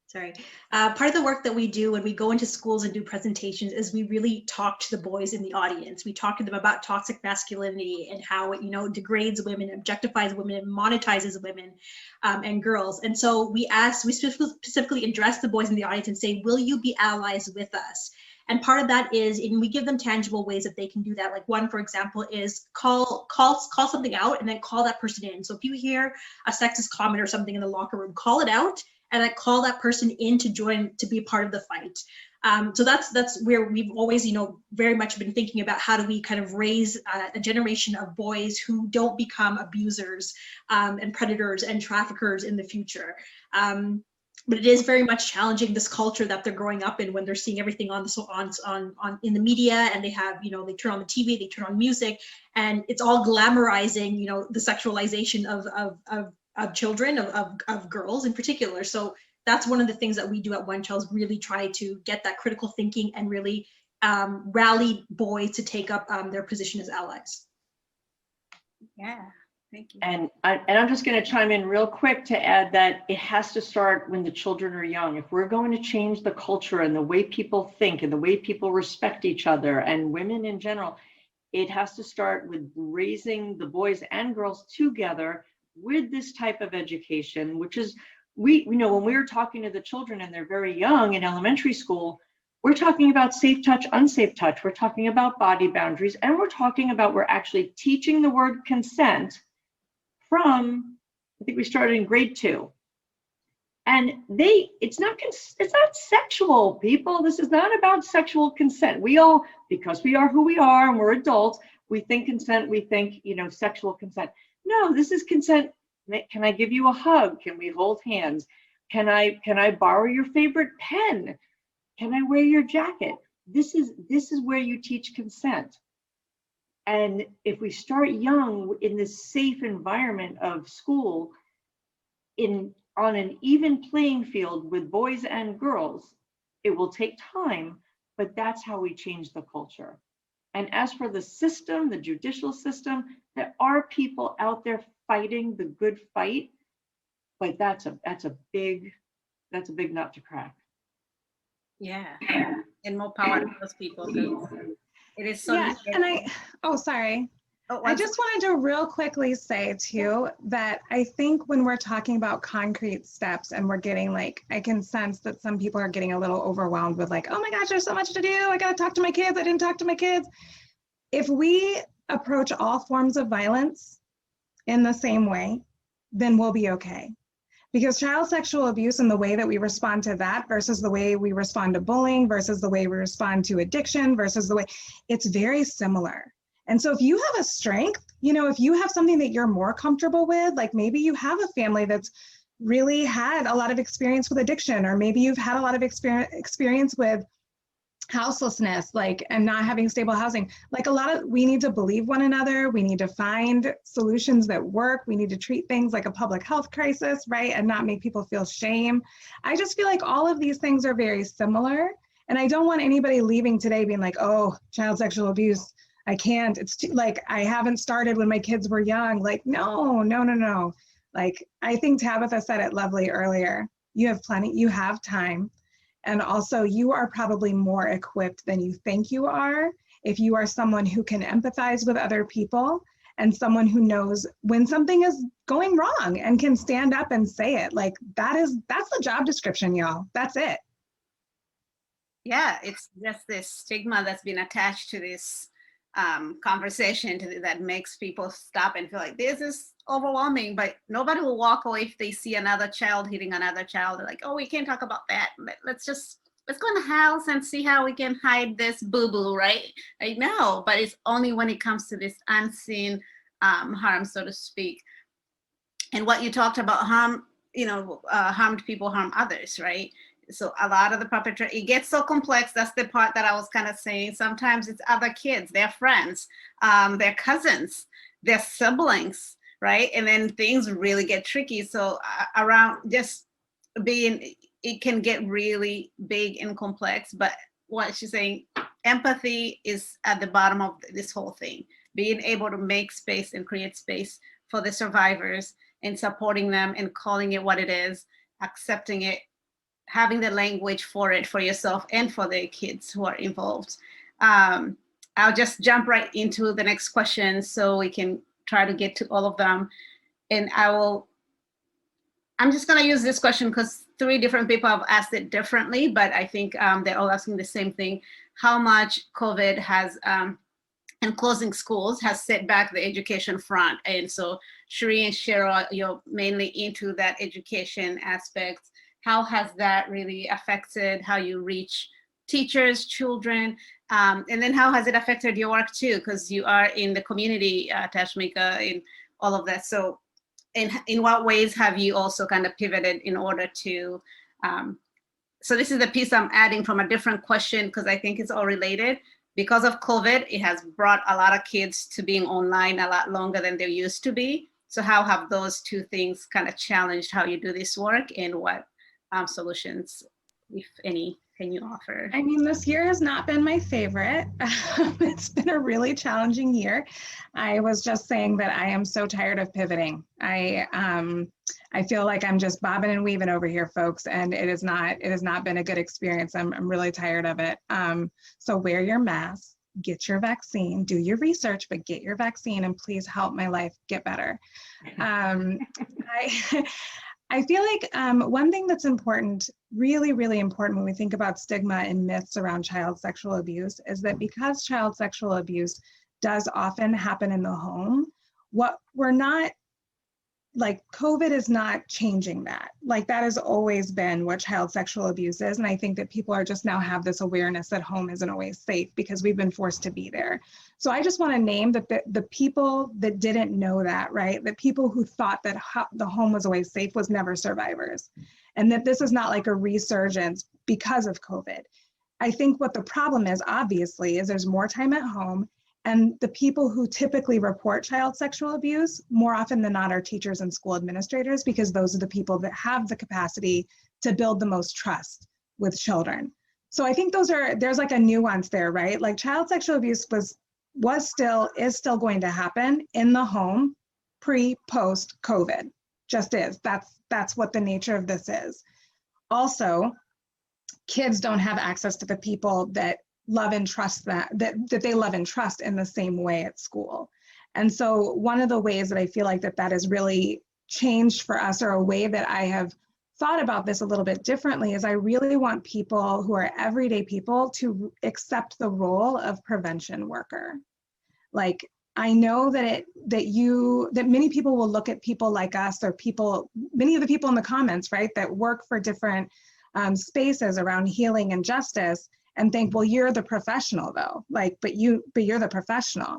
Sorry. Part of the work that we do when we go into schools and do presentations is we really talk to the boys in the audience. We talk to them about toxic masculinity and how it, degrades women, objectifies women, and monetizes women and girls. And so we specifically address the boys in the audience and say, will you be allies with us? And part of that is, and we give them tangible ways that they can do that. Like one, for example, is call something out and then call that person in. So if you hear a sexist comment or something in the locker room, call it out and I call that person in to join, to be a part of the fight. So that's where we've always, very much been thinking about how do we kind of raise a generation of boys who don't become abusers and predators and traffickers in the future. But it is very much challenging, this culture that they're growing up in, when they're seeing everything on in the media, and they have, they turn on the TV, they turn on music, and it's all glamorizing, the sexualization of children, of girls in particular. So that's one of the things that we do at OneChild, is really try to get that critical thinking and really rally boys to take up their position as allies. Yeah. Thank you. And I'm just going to chime in real quick to add that it has to start when the children are young. If we're going to change the culture and the way people think and the way people respect each other and women in general, it has to start with raising the boys and girls together with this type of education, which is, when we were talking to the children and they're very young in elementary school, we're talking about safe touch, unsafe touch. We're talking about body boundaries, and we're talking about, we're actually teaching the word consent from, I think we started in grade 2. And it's not sexual, people. This is not about sexual consent. We all, because we are who we are and we're adults, we think consent, we think, sexual consent. No, this is consent. Can I give you a hug? Can we hold hands? Can I borrow your favorite pen? Can I wear your jacket? This is where you teach consent. And if we start young in this safe environment of school, on an even playing field with boys and girls, it will take time, but that's how we change the culture. And as for the system, the judicial system, There are people out there fighting the good fight, but that's a big nut to crack. Yeah, and more power to those people, because it is so Yeah, needed. and sorry. Oh, I just wanted to real quickly say too, that I think when we're talking about concrete steps and we're getting like, I can sense that some people are getting a little overwhelmed with like, oh my gosh, there's so much to do. I got to talk to my kids. I didn't talk to my kids. If we approach all forms of violence in the same way, then we'll be okay. Because child sexual abuse and the way that we respond to that versus the way we respond to bullying versus the way we respond to addiction versus the way, it's very similar. And so if you have a strength, if you have something that you're more comfortable with, like maybe you have a family that's really had a lot of experience with addiction, or maybe you've had a lot of experience with houselessness, and not having stable housing, we need to believe one another. We need to find solutions that work. We need to treat things like a public health crisis, right? And not make people feel shame. I just feel like all of these things are very similar. And I don't want anybody leaving today being like, oh, child sexual abuse, I can't, it's too, I haven't started when my kids were young. No. I think Tabitha said it lovely earlier. You have plenty, you have time. And also you are probably more equipped than you think you are if you are someone who can empathize with other people and someone who knows when something is going wrong and can stand up and say it. That's the job description, y'all. That's it. Yeah, it's just this stigma that's been attached to this conversation that makes people stop and feel like this is overwhelming, but nobody will walk away if they see another child hitting another child. They're like, oh, we can't talk about that. Let's go in the house and see how we can hide this boo-boo, right? I know, but it's only when it comes to this unseen harm, so to speak. And what you talked about, harmed people harm others, right? So a lot of the perpetrator, it gets so complex. That's the part that I was kind of saying. Sometimes it's other kids, their friends, their cousins, their siblings, right? And then things really get tricky. So around just being, it can get really big and complex. But what she's saying, empathy is at the bottom of this whole thing. Being able to make space and create space for the survivors and supporting them and calling it what it is, accepting it, having the language for it for yourself and for the kids who are involved. I'll just jump right into the next question so we can try to get to all of them. And I'm just gonna use this question because 3 different people have asked it differently, but I think they're all asking the same thing. How much COVID has, and closing schools has set back the education front? And so Cherie and Cheryl, you're mainly into that education aspect. How has that really affected how you reach teachers, children, and then how has it affected your work too? Because you are in the community, Tashmica, in all of that. So in what ways have you also kind of pivoted in order to, so this is the piece I'm adding from a different question because I think it's all related. Because of COVID, it has brought a lot of kids to being online a lot longer than they used to be. So how have those 2 things kind of challenged how you do this work, and what solutions, if any, can you offer? I mean, this year has not been my favorite. It's been a really challenging year. I was just saying that I am so tired of pivoting. I feel like I'm just bobbing and weaving over here, folks, and it has not been a good experience. I'm really tired of it. So wear your mask, get your vaccine, do your research, but get your vaccine, and please help my life get better. I feel like one thing that's important, really, really important when we think about stigma and myths around child sexual abuse is that because child sexual abuse does often happen in the home, what we're not, COVID is not changing that. That has always been what child sexual abuse is. And I think that people are just now have this awareness that home isn't always safe because we've been forced to be there. So I just want to name that the people that didn't know that, right? The people who thought that the home was always safe was never survivors. And that this is not like a resurgence because of COVID. I think what the problem is, obviously, is there's more time at home. And the people who typically report child sexual abuse, more often than not, are teachers and school administrators, because those are the people that have the capacity to build the most trust with children. So I think there's like a nuance there, right? Child sexual abuse was is still going to happen in the home pre, post COVID. Just is. That's what the nature of this is. Also, kids don't have access to the people that love and trust that they love and trust in the same way at school. And so one of the ways that I feel like that has really changed for us, or a way that I have thought about this a little bit differently, is I really want people who are everyday people to accept the role of prevention worker. Like, I know that many people will look at people like us, or many of the people in the comments, right, that work for different spaces around healing and justice, and think, well, you're the professional though, like, but you're the professional.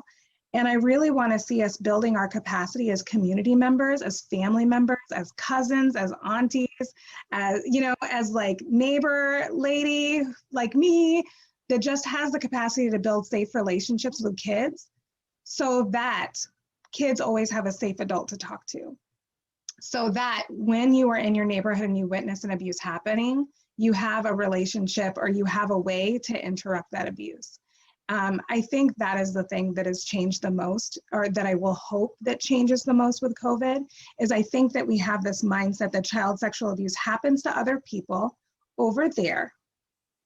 And I really want to see us building our capacity as community members, as family members, as cousins, as aunties, as, as like neighbor lady like me, that just has the capacity to build safe relationships with kids, so that kids always have a safe adult to talk to. So that when you are in your neighborhood and you witness an abuse happening, you have a relationship, or you have a way to interrupt that abuse. I think that is the thing that has changed the most, or that I will hope that changes the most with COVID, is I think that we have this mindset that child sexual abuse happens to other people over there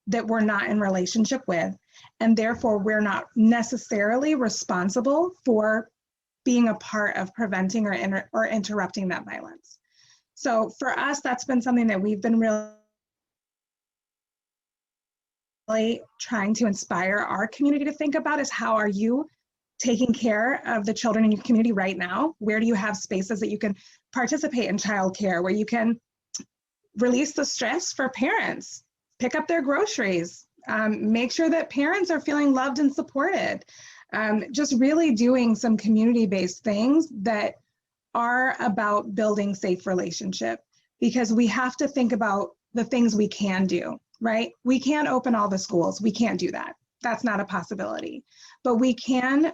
that we're not in relationship with, and therefore we're not necessarily responsible for being a part of preventing or interrupting that violence. So for us, that's been something that we've been really trying to inspire our community to think about, is how are you taking care of the children in your community right now? Where do you have spaces that you can participate in childcare, where you can release the stress for parents, pick up their groceries, make sure that parents are feeling loved and supported, just really doing some community-based things that are about building safe relationship, because we have to think about the things we can do, right? We can't open all the schools. We can't do that. That's not a possibility. But we can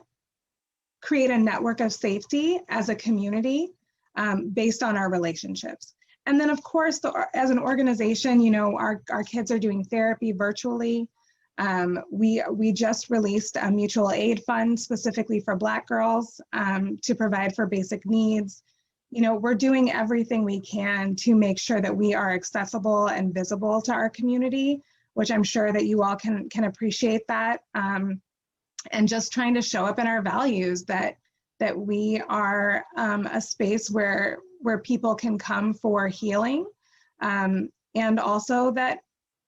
create a network of safety as a community based on our relationships. And then, of course, as an organization, our kids are doing therapy virtually. We just released a mutual aid fund specifically for Black girls to provide for basic needs. We're doing everything we can to make sure that we are accessible and visible to our community, which I'm sure that you all can appreciate that. And just trying to show up in our values that we are a space where people can come for healing, and also that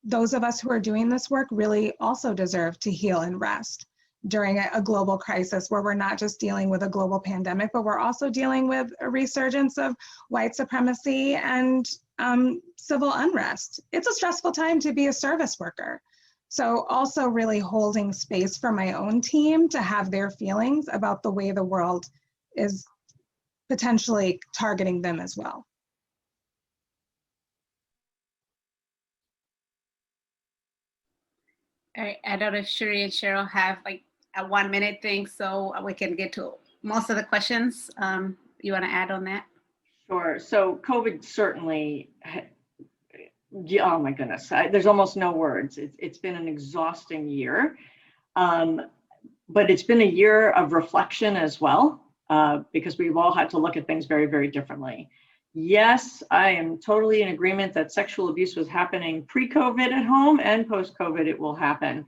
those of us who are doing this work really also deserve to heal and rest during a global crisis, where we're not just dealing with a global pandemic, but we're also dealing with a resurgence of white supremacy and civil unrest. It's a stressful time to be a service worker. So also really holding space for my own team to have their feelings about the way the world is potentially targeting them as well. All right, I don't know if Cherie and Cheryl have like a 1 minute thing, so we can get to most of the questions. You want to add on that? Sure. So COVID certainly, oh my goodness, there's almost no words. It's been an exhausting year, but it's been a year of reflection as well, because we've all had to look at things very, very differently. Yes, I am totally in agreement that sexual abuse was happening pre-COVID at home, and post-COVID it will happen.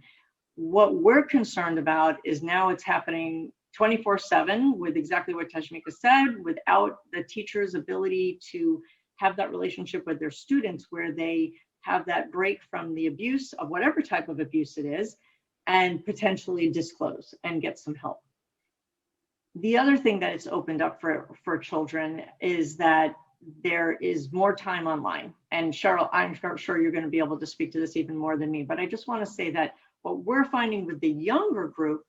What we're concerned about is now it's happening 24/7 with exactly what Tashmica said, without the teacher's ability to have that relationship with their students, where they have that break from the abuse of whatever type of abuse it is, and potentially disclose and get some help. The other thing that it's opened up for children is that there is more time online. And Cheryl, I'm sure you're going to be able to speak to this even more than me, but I just want to say that what we're finding with the younger group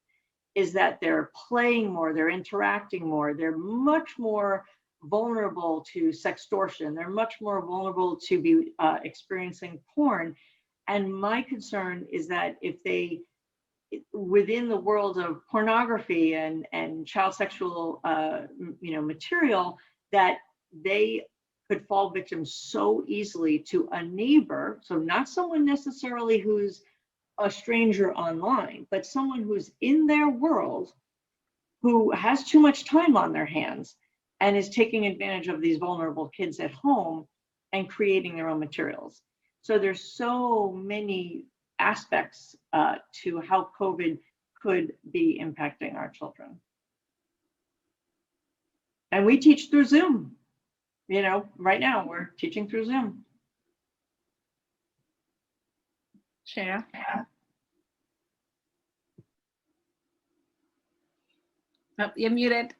is that they're playing more, they're interacting more, they're much more vulnerable to sextortion, they're much more vulnerable to be experiencing porn. And my concern is that if they, within the world of pornography and child sexual material, that they could fall victim so easily to a neighbor, so not someone necessarily who's a stranger online, but someone who's in their world, who has too much time on their hands and is taking advantage of these vulnerable kids at home and creating their own materials. So there's so many aspects to how COVID could be impacting our children. And we teach through Zoom. You know, right now we're teaching through Zoom. Cheryl? Oh, you're muted.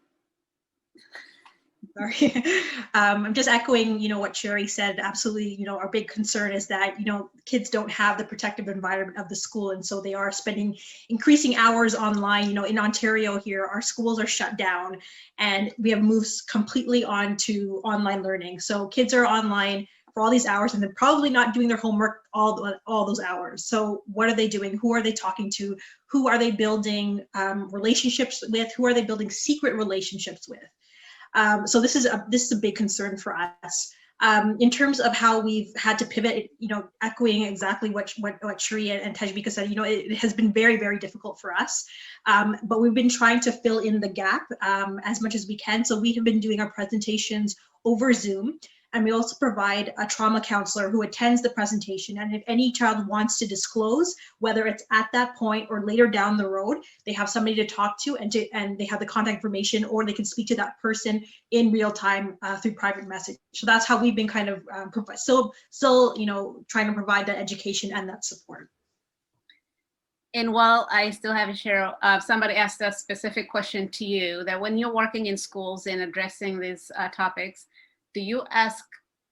Sorry. I'm just echoing, you know, what Cherie said. Absolutely, you know, our big concern is that, you know, kids don't have the protective environment of the school, and so they are spending increasing hours online. You know, in Ontario here, our schools are shut down, and we have moved completely on to online learning. So kids are online for all these hours, and they're probably not doing their homework all those hours. So what are they doing? Who are they talking to? Who are they building relationships with? Who are they building secret relationships with? So this is a big concern for us. In terms of how we've had to pivot, you know, echoing exactly what Cherie and Tashmica said, you know, it has been very, very difficult for us. But we've been trying to fill in the gap as much as we can. So we have been doing our presentations over Zoom. And we also provide a trauma counselor who attends the presentation. And if any child wants to disclose, whether it's at that point or later down the road, they have somebody to talk to, and they have the contact information, or they can speak to that person in real time through private message. So that's how we've been kind of still, you know, trying to provide that education and that support. And while I still have it, Cheryl, somebody asked a specific question to you, that when you're working in schools and addressing these topics, do you ask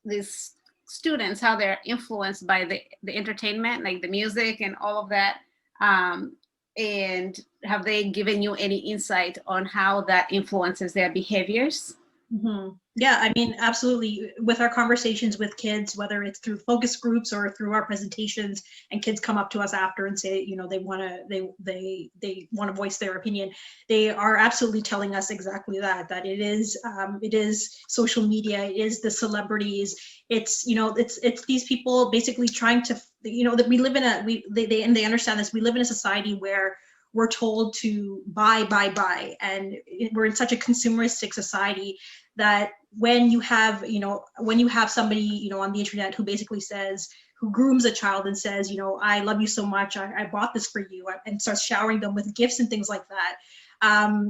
these students how they're influenced by the entertainment, like the music and all of that? And have they given you any insight on how that influences their behaviors? Mm-hmm. Yeah, I mean, absolutely. With our conversations with kids, whether it's through focus groups or through our presentations, and kids come up to us after and say, you know, they want to voice their opinion, they are absolutely telling us exactly that it is social media, it is the celebrities, it's, you know, it's these people basically trying to, you know, that we live in they understand this. We live in a society where we're told to buy, and we're in such a consumeristic society that when you have somebody, you know, on the internet who basically says, who grooms a child and says, you know, I love you so much, I bought this for you, and starts showering them with gifts and things like that,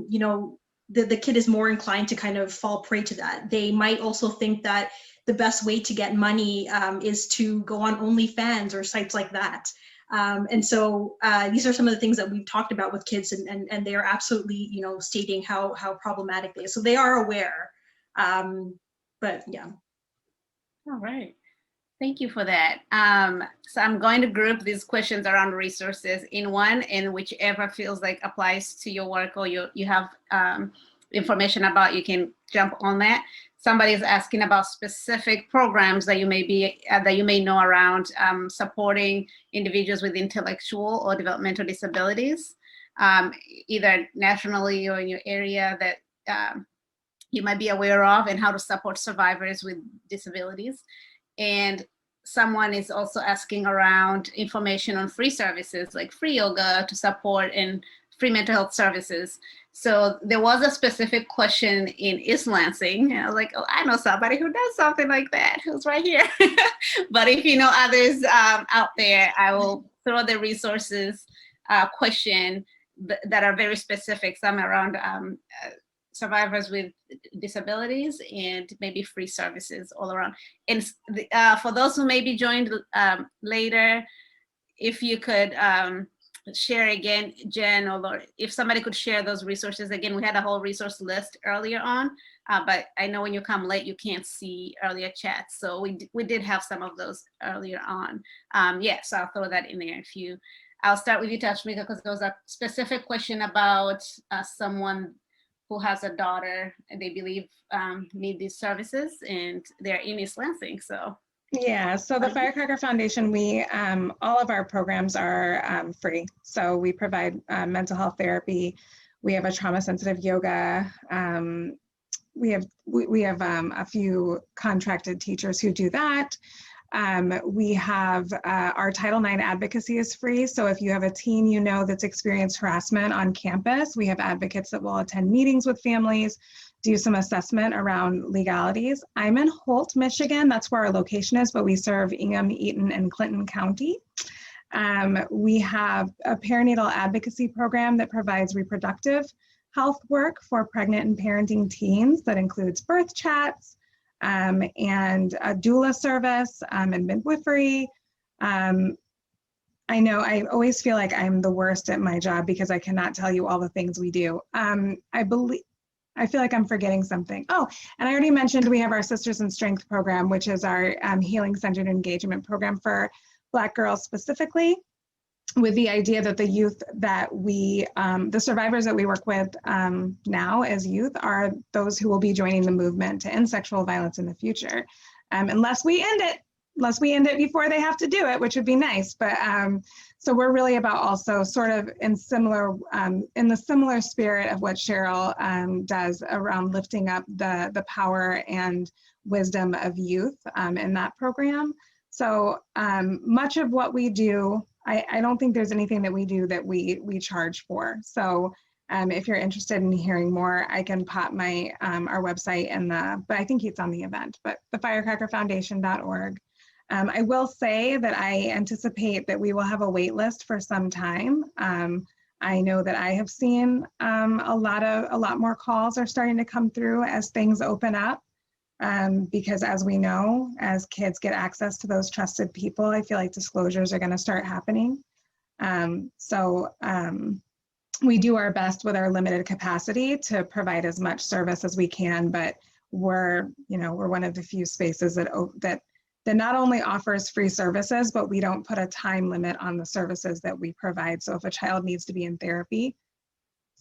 you know, the kid is more inclined to kind of fall prey to that. They might also think that the best way to get money is to go on OnlyFans or sites like that. And so these are some of the things that we've talked about with kids, and they are absolutely, you know, stating how problematic they are. So they are aware, but yeah. All right, thank you for that. So I'm going to group these questions around resources in one, and whichever feels like applies to your work or you have information about, you can jump on that. Somebody's asking about specific programs that you may know around supporting individuals with intellectual or developmental disabilities, either nationally or in your area that you might be aware of, and how to support survivors with disabilities. And someone is also asking around information on free services like free yoga to support and free mental health services. So there was a specific question in East Lansing, and I was like, oh, I know somebody who does something like that, who's right here. But if you know others out there, I will throw the resources question that are very specific, some around survivors with disabilities and maybe free services all around. And for those who may be joined later, if you could share again, Jen, or if somebody could share those resources again. We had a whole resource list earlier on, but I know when you come late, you can't see earlier chats. So we did have some of those earlier on. Yeah, so I'll throw that in there. I'll start with you, Tashmica, because there was a specific question about someone who has a daughter and they believe need these services, and they're in East Lansing, so. Yeah, so the Firecracker Foundation, we all of our programs are free. So we provide mental health therapy. We have a trauma-sensitive yoga. We have a few contracted teachers who do that. We have our Title IX advocacy is free. So if you have a teen you know that's experienced harassment on campus, we have advocates that will attend meetings with families, do some assessment around legalities. I'm in Holt, Michigan. That's where our location is, but we serve Ingham, Eaton, and Clinton County. We have a perinatal advocacy program that provides reproductive health work for pregnant and parenting teens that includes birth chats, and a doula service, and midwifery. I know I always feel like I'm the worst at my job because I cannot tell you all the things we do. I feel like I'm forgetting something. Oh, and I already mentioned we have our Sisters in Strength program, which is our healing-centered engagement program for Black girls specifically, with the idea that the youth that we, the survivors that we work with now as youth are those who will be joining the movement to end sexual violence in the future. Unless we end it before they have to do it, which would be nice. But so we're really about also sort of in the similar spirit of what Cheryl does around lifting up the power and wisdom of youth in that program. So much of what we do, I don't think there's anything that we do that we charge for. So if you're interested in hearing more, I can pop my our website but I think it's on the event, but thefirecrackerfoundation.org. I will say that I anticipate that we will have a wait list for some time. I know that I have seen a lot more calls are starting to come through as things open up. Because as we know, as kids get access to those trusted people, I feel like disclosures are going to start happening. We do our best with our limited capacity to provide as much service as we can, but we're one of the few spaces that not only offers free services, but we don't put a time limit on the services that we provide. So if a child needs to be in therapy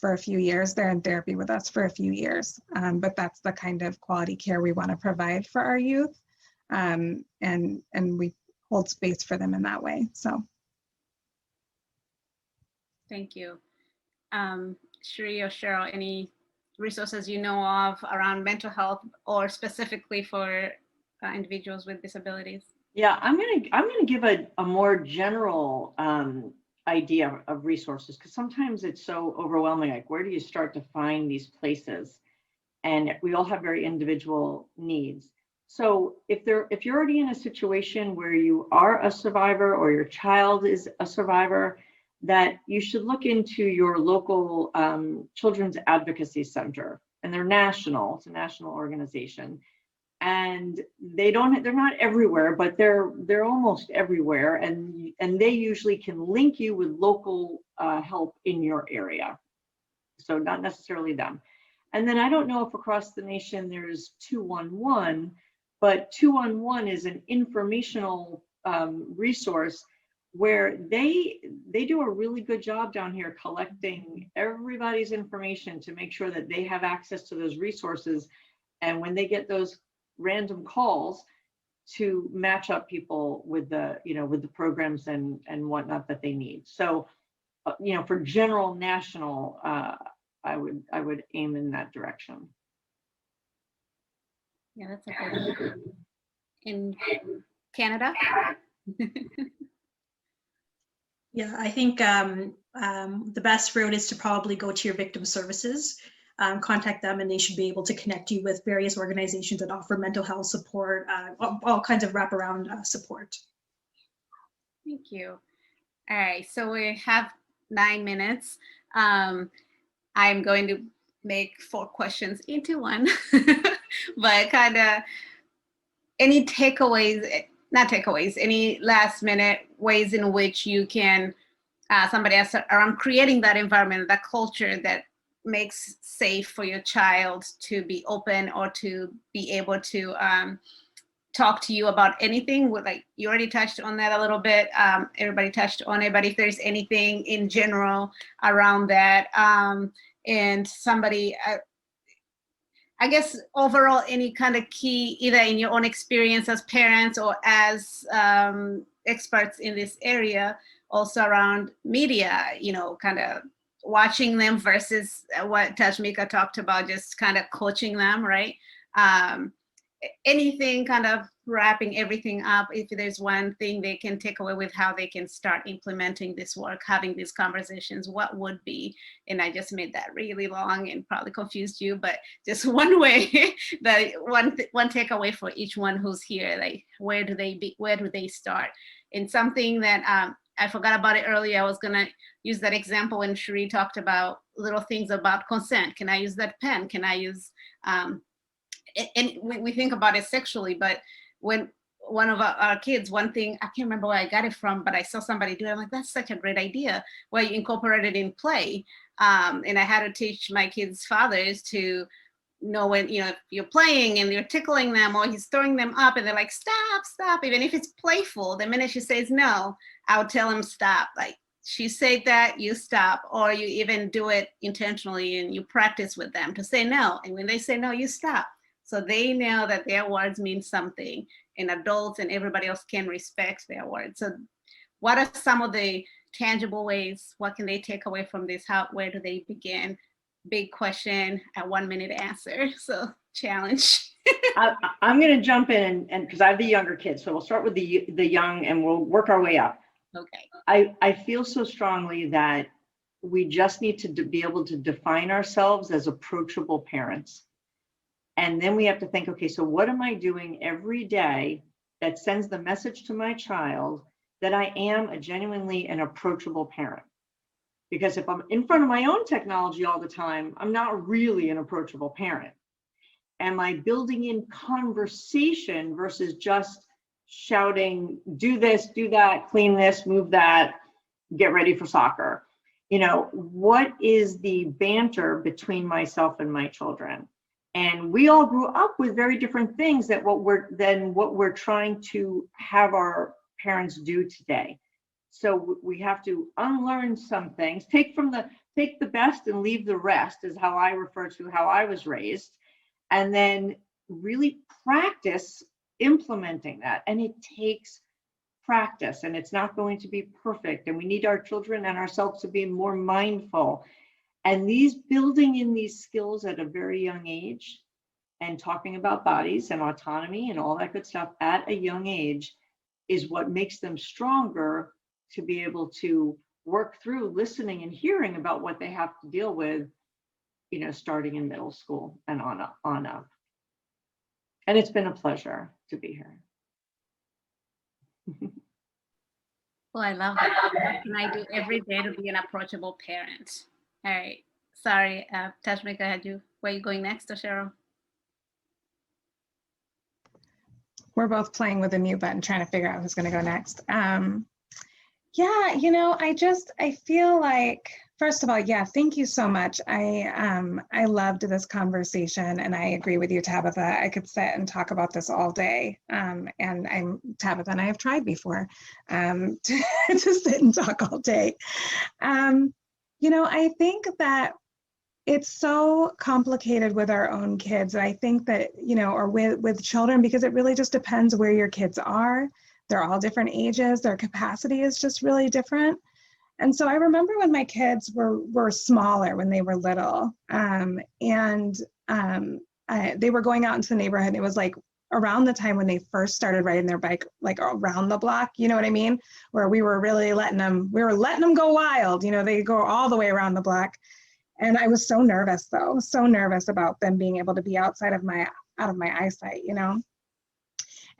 for a few years, they're in therapy with us for a few years. But that's the kind of quality care we want to provide for our youth. And we hold space for them in that way, so. Thank you. Cherie or Cheryl, any resources you know of around mental health or specifically for individuals with disabilities? Yeah, I'm gonna give a more general idea of resources, because sometimes it's so overwhelming. Like, where do you start to find these places? And we all have very individual needs. So if you're already in a situation where you are a survivor or your child is a survivor, that you should look into your local children's advocacy center. And they're national. It's a national organization. And they're not everywhere, but they're almost everywhere, and they usually can link you with local help in your area. So not necessarily them. And then I don't know if across the nation there's 211, but 211 is an informational resource where they do a really good job down here collecting everybody's information to make sure that they have access to those resources. And when they get those random calls, to match up people with the programs and whatnot that they need. So, for general national, I would aim in that direction. Yeah, that's okay. In Canada? Yeah, I think the best route is to probably go to your victim services. Contact them, and they should be able to connect you with various organizations that offer mental health support, all kinds of wraparound support. Thank you. All right, so we have 9 minutes. I'm going to make 4 questions into one, but kind of any takeaways, not takeaways, any last minute ways in which you can, somebody else around creating that environment, that culture that makes safe for your child to be open or to be able to talk to you about anything. Like, you already touched on that a little bit. Everybody touched on it, but if there's anything in general around that, and somebody, I guess overall, any kind of key, either in your own experience as parents or as experts in this area, also around media, kind of watching them versus what Tashmica talked about, just kind of coaching them, right? Anything kind of wrapping everything up, if there's one thing they can take away with how they can start implementing this work, having these conversations, what would be? And I just made that really long and probably confused you, but just one way, that one takeaway for each one who's here, like where do they start? And something that I forgot about it earlier, I was gonna use that example when Cherie talked about little things about consent. Can I use that pen? Can I use, and we think about it sexually, but when one of our kids, one thing, I can't remember where I got it from, but I saw somebody do it. I'm like, that's such a great idea, where you incorporate it in play. And I had to teach my kids' fathers to know when, if you're playing and you're tickling them or he's throwing them up and they're like, stop, stop. Even if it's playful, the minute she says no, I'll tell him stop. Like, she said that, you stop. Or you even do it intentionally and you practice with them to say no. And when they say no, you stop. So they know that their words mean something, and adults and everybody else can respect their words. So what are some of the tangible ways? What can they take away from this? Where do they begin? Big question, a 1 minute answer. So challenge. I'm going to jump in, and because I have the younger kids, so we'll start with the young and we'll work our way up. Okay. I feel so strongly that we just need to be able to define ourselves as approachable parents. And then we have to think, okay, so what am I doing every day that sends the message to my child that I am a genuinely an approachable parent? Because if I'm in front of my own technology all the time, I'm not really an approachable parent. Am I building in conversation versus just shouting, do this, do that, clean this, move that, get ready for soccer? What is the banter between myself and my children? And we all grew up with very different things than what we're trying to have our parents do today. So we have to unlearn some things, take the best and leave the rest, is how I refer to how I was raised, and then really practice implementing that. And it takes practice, and it's not going to be perfect. And we need our children and ourselves to be more mindful. And building in these skills at a very young age, and talking about bodies and autonomy and all that good stuff at a young age, is what makes them stronger to be able to work through listening and hearing about what they have to deal with, starting in middle school and on up. And it's been a pleasure to be here. Well, I love that. What can I do every day to be an approachable parent? All right. Sorry, Tashmica, where are you going next, or Cheryl? We're both playing with the mute button, trying to figure out who's going to go next. Yeah, I feel like, first of all, yeah, thank you so much. I loved this conversation, and I agree with you, Tabitha. I could sit and talk about this all day. And Tabitha and I have tried before to sit and talk all day. I think that it's so complicated with our own kids. And I think that, or with children, because it really just depends where your kids are. They're all different ages. Their capacity is just really different. And so I remember when my kids were smaller, when they were little, they were going out into the neighborhood. And it was like around the time when they first started riding their bike, like around the block, you know what I mean? Where we were really letting them go wild. They go all the way around the block. And I was so nervous, though, so nervous about them being able to be out of my eyesight, And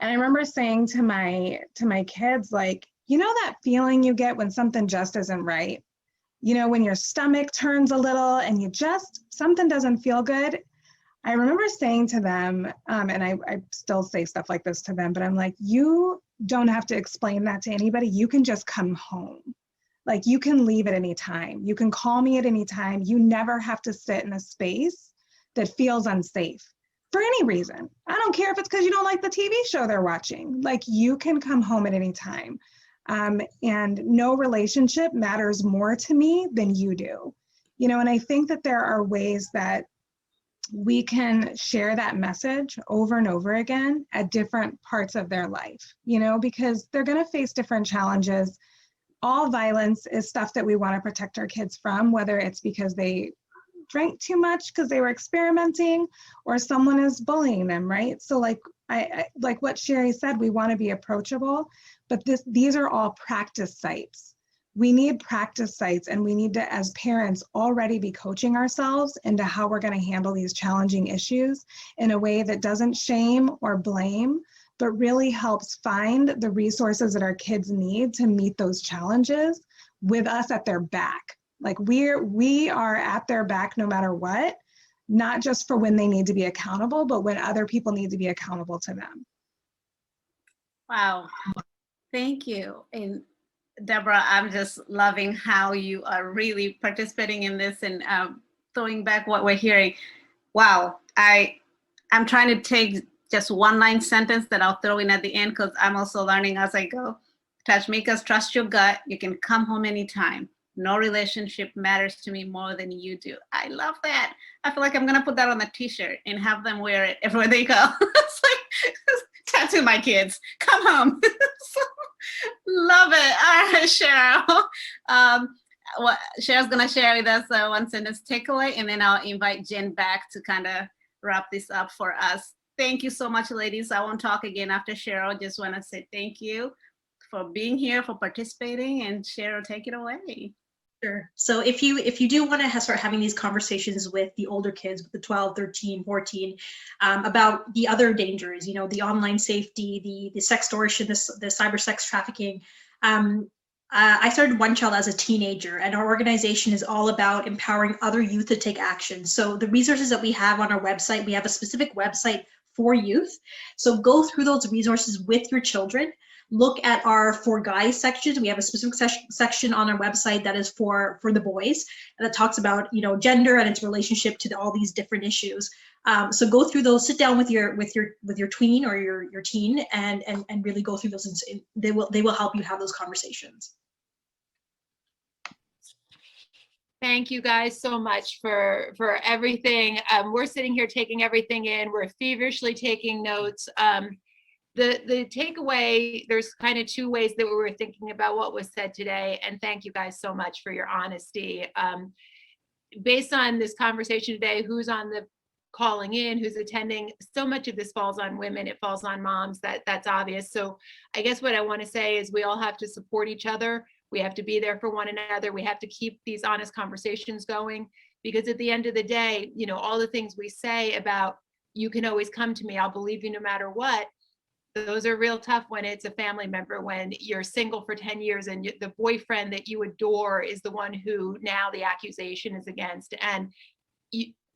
I remember saying to my kids, like, that feeling you get when something just isn't right, when your stomach turns a little and something doesn't feel good. I remember saying to them, and I still say stuff like this to them, but I'm like, you don't have to explain that to anybody. You can just come home. Like, you can leave at any time. You can call me at any time. You never have to sit in a space that feels unsafe for any reason. I don't care if it's because you don't like the TV show they're watching. Like, you can come home at any time. And no relationship matters more to me than you do. And I think that there are ways that we can share that message over and over again at different parts of their life, because they're going to face different challenges. All violence is stuff that we want to protect our kids from, whether it's because they drank too much because they were experimenting, or someone is bullying them, right? So like like what Cherie said, we want to be approachable, but these are all practice sites. We need practice sites, and we need to, as parents, already be coaching ourselves into how we're going to handle these challenging issues in a way that doesn't shame or blame, but really helps find the resources that our kids need to meet those challenges with us at their back. Like we are at their back no matter what, not just for when they need to be accountable, but when other people need to be accountable to them. Wow, thank you. And Deborah, I'm just loving how you are really participating in this and throwing back what we're hearing. Wow, I'm trying to take just one line sentence that I'll throw in at the end, because I'm also learning as I go. Tashmica's trust your gut. You can come home anytime. No relationship matters to me more than you do. I love that. I feel like I'm gonna put that on a t-shirt and have them wear it everywhere they go. It's like, tattoo my kids, come home. So, love it. All right, Cheryl. Cheryl's gonna share with us one sentence takeaway, and then I'll invite Jen back to kind of wrap this up for us. Thank you so much, ladies. I won't talk again after Cheryl. Just want to say thank you for being here, for participating, and Cheryl, take it away. Sure. So if you do want to start having these conversations with the older kids, with the 12, 13, 14, about the other dangers, you know, the online safety, the sextortion, the cyber sex trafficking. I started OneChild as a teenager, and our organization is all about empowering other youth to take action. So the resources that we have on our website, we have a specific website for youth. So go through those resources with your children. Look at our For Guys section. We have a specific section on our website that is for the boys, and that talks about, you know, gender and its relationship to all these different issues. So go through those. Sit down with your tween or your teen, and really go through those. And they will help you have those conversations. Thank you guys so much for everything. We're sitting here taking everything in. We're feverishly taking notes. The takeaway, there's kind of two ways that we were thinking about what was said today, and thank you guys so much for your honesty. Based on this conversation today, who's on the calling in, who's attending, so much of this falls on women, it falls on moms, that's obvious. So I guess what I want to say is we all have to support each other. We have to be there for one another. We have to keep these honest conversations going, because at the end of the day, you know, all the things we say about, you can always come to me, I'll believe you no matter what, those are real tough when it's a family member, when you're single for 10 years and the boyfriend that you adore is the one who now the accusation is against. And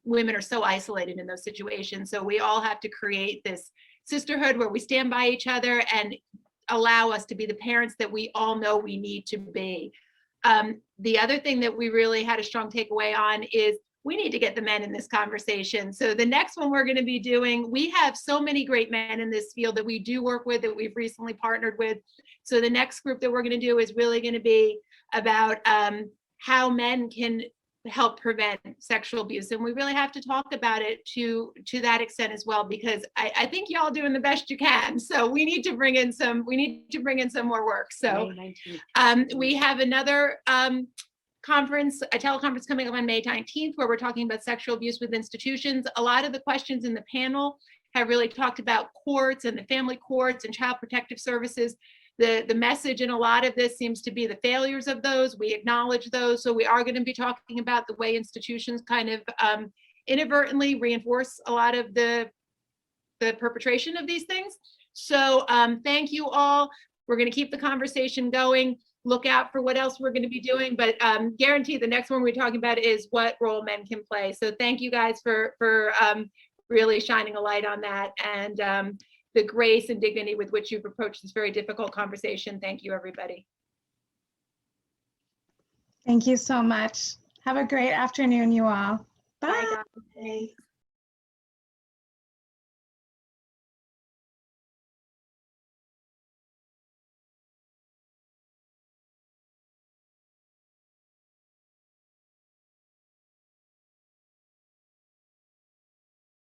women are so isolated in those situations. So we all have to create this sisterhood where we stand by each other and allow us to be the parents that we all know we need to be. The other thing that we really had a strong takeaway on is we need to get the men in this conversation. So the next one we're going to be doing, we have so many great men in this field that we do work with, that we've recently partnered with. So the next group that we're going to do is really going to be about how men can help prevent sexual abuse. And we really have to talk about it to that extent as well, because I think y'all doing the best you can. So we need to bring in some more work. So we have another conference, a teleconference coming up on May 19th, where we're talking about sexual abuse with institutions. A lot of the questions in the panel have really talked about courts and the family courts and child protective services. The message in a lot of this seems to be the failures of those. We acknowledge those. So we are going to be talking about the way institutions kind of inadvertently reinforce a lot of the perpetration of these things. So thank you all. We're going to keep the conversation going. Look out for what else we're going to be doing, but guarantee the next one we're talking about is what role men can play. So thank you guys for really shining a light on that, and the grace and dignity with which you've approached this very difficult conversation. Thank you, everybody. Thank you so much. Have a great afternoon, you all. Bye. Bye, guys.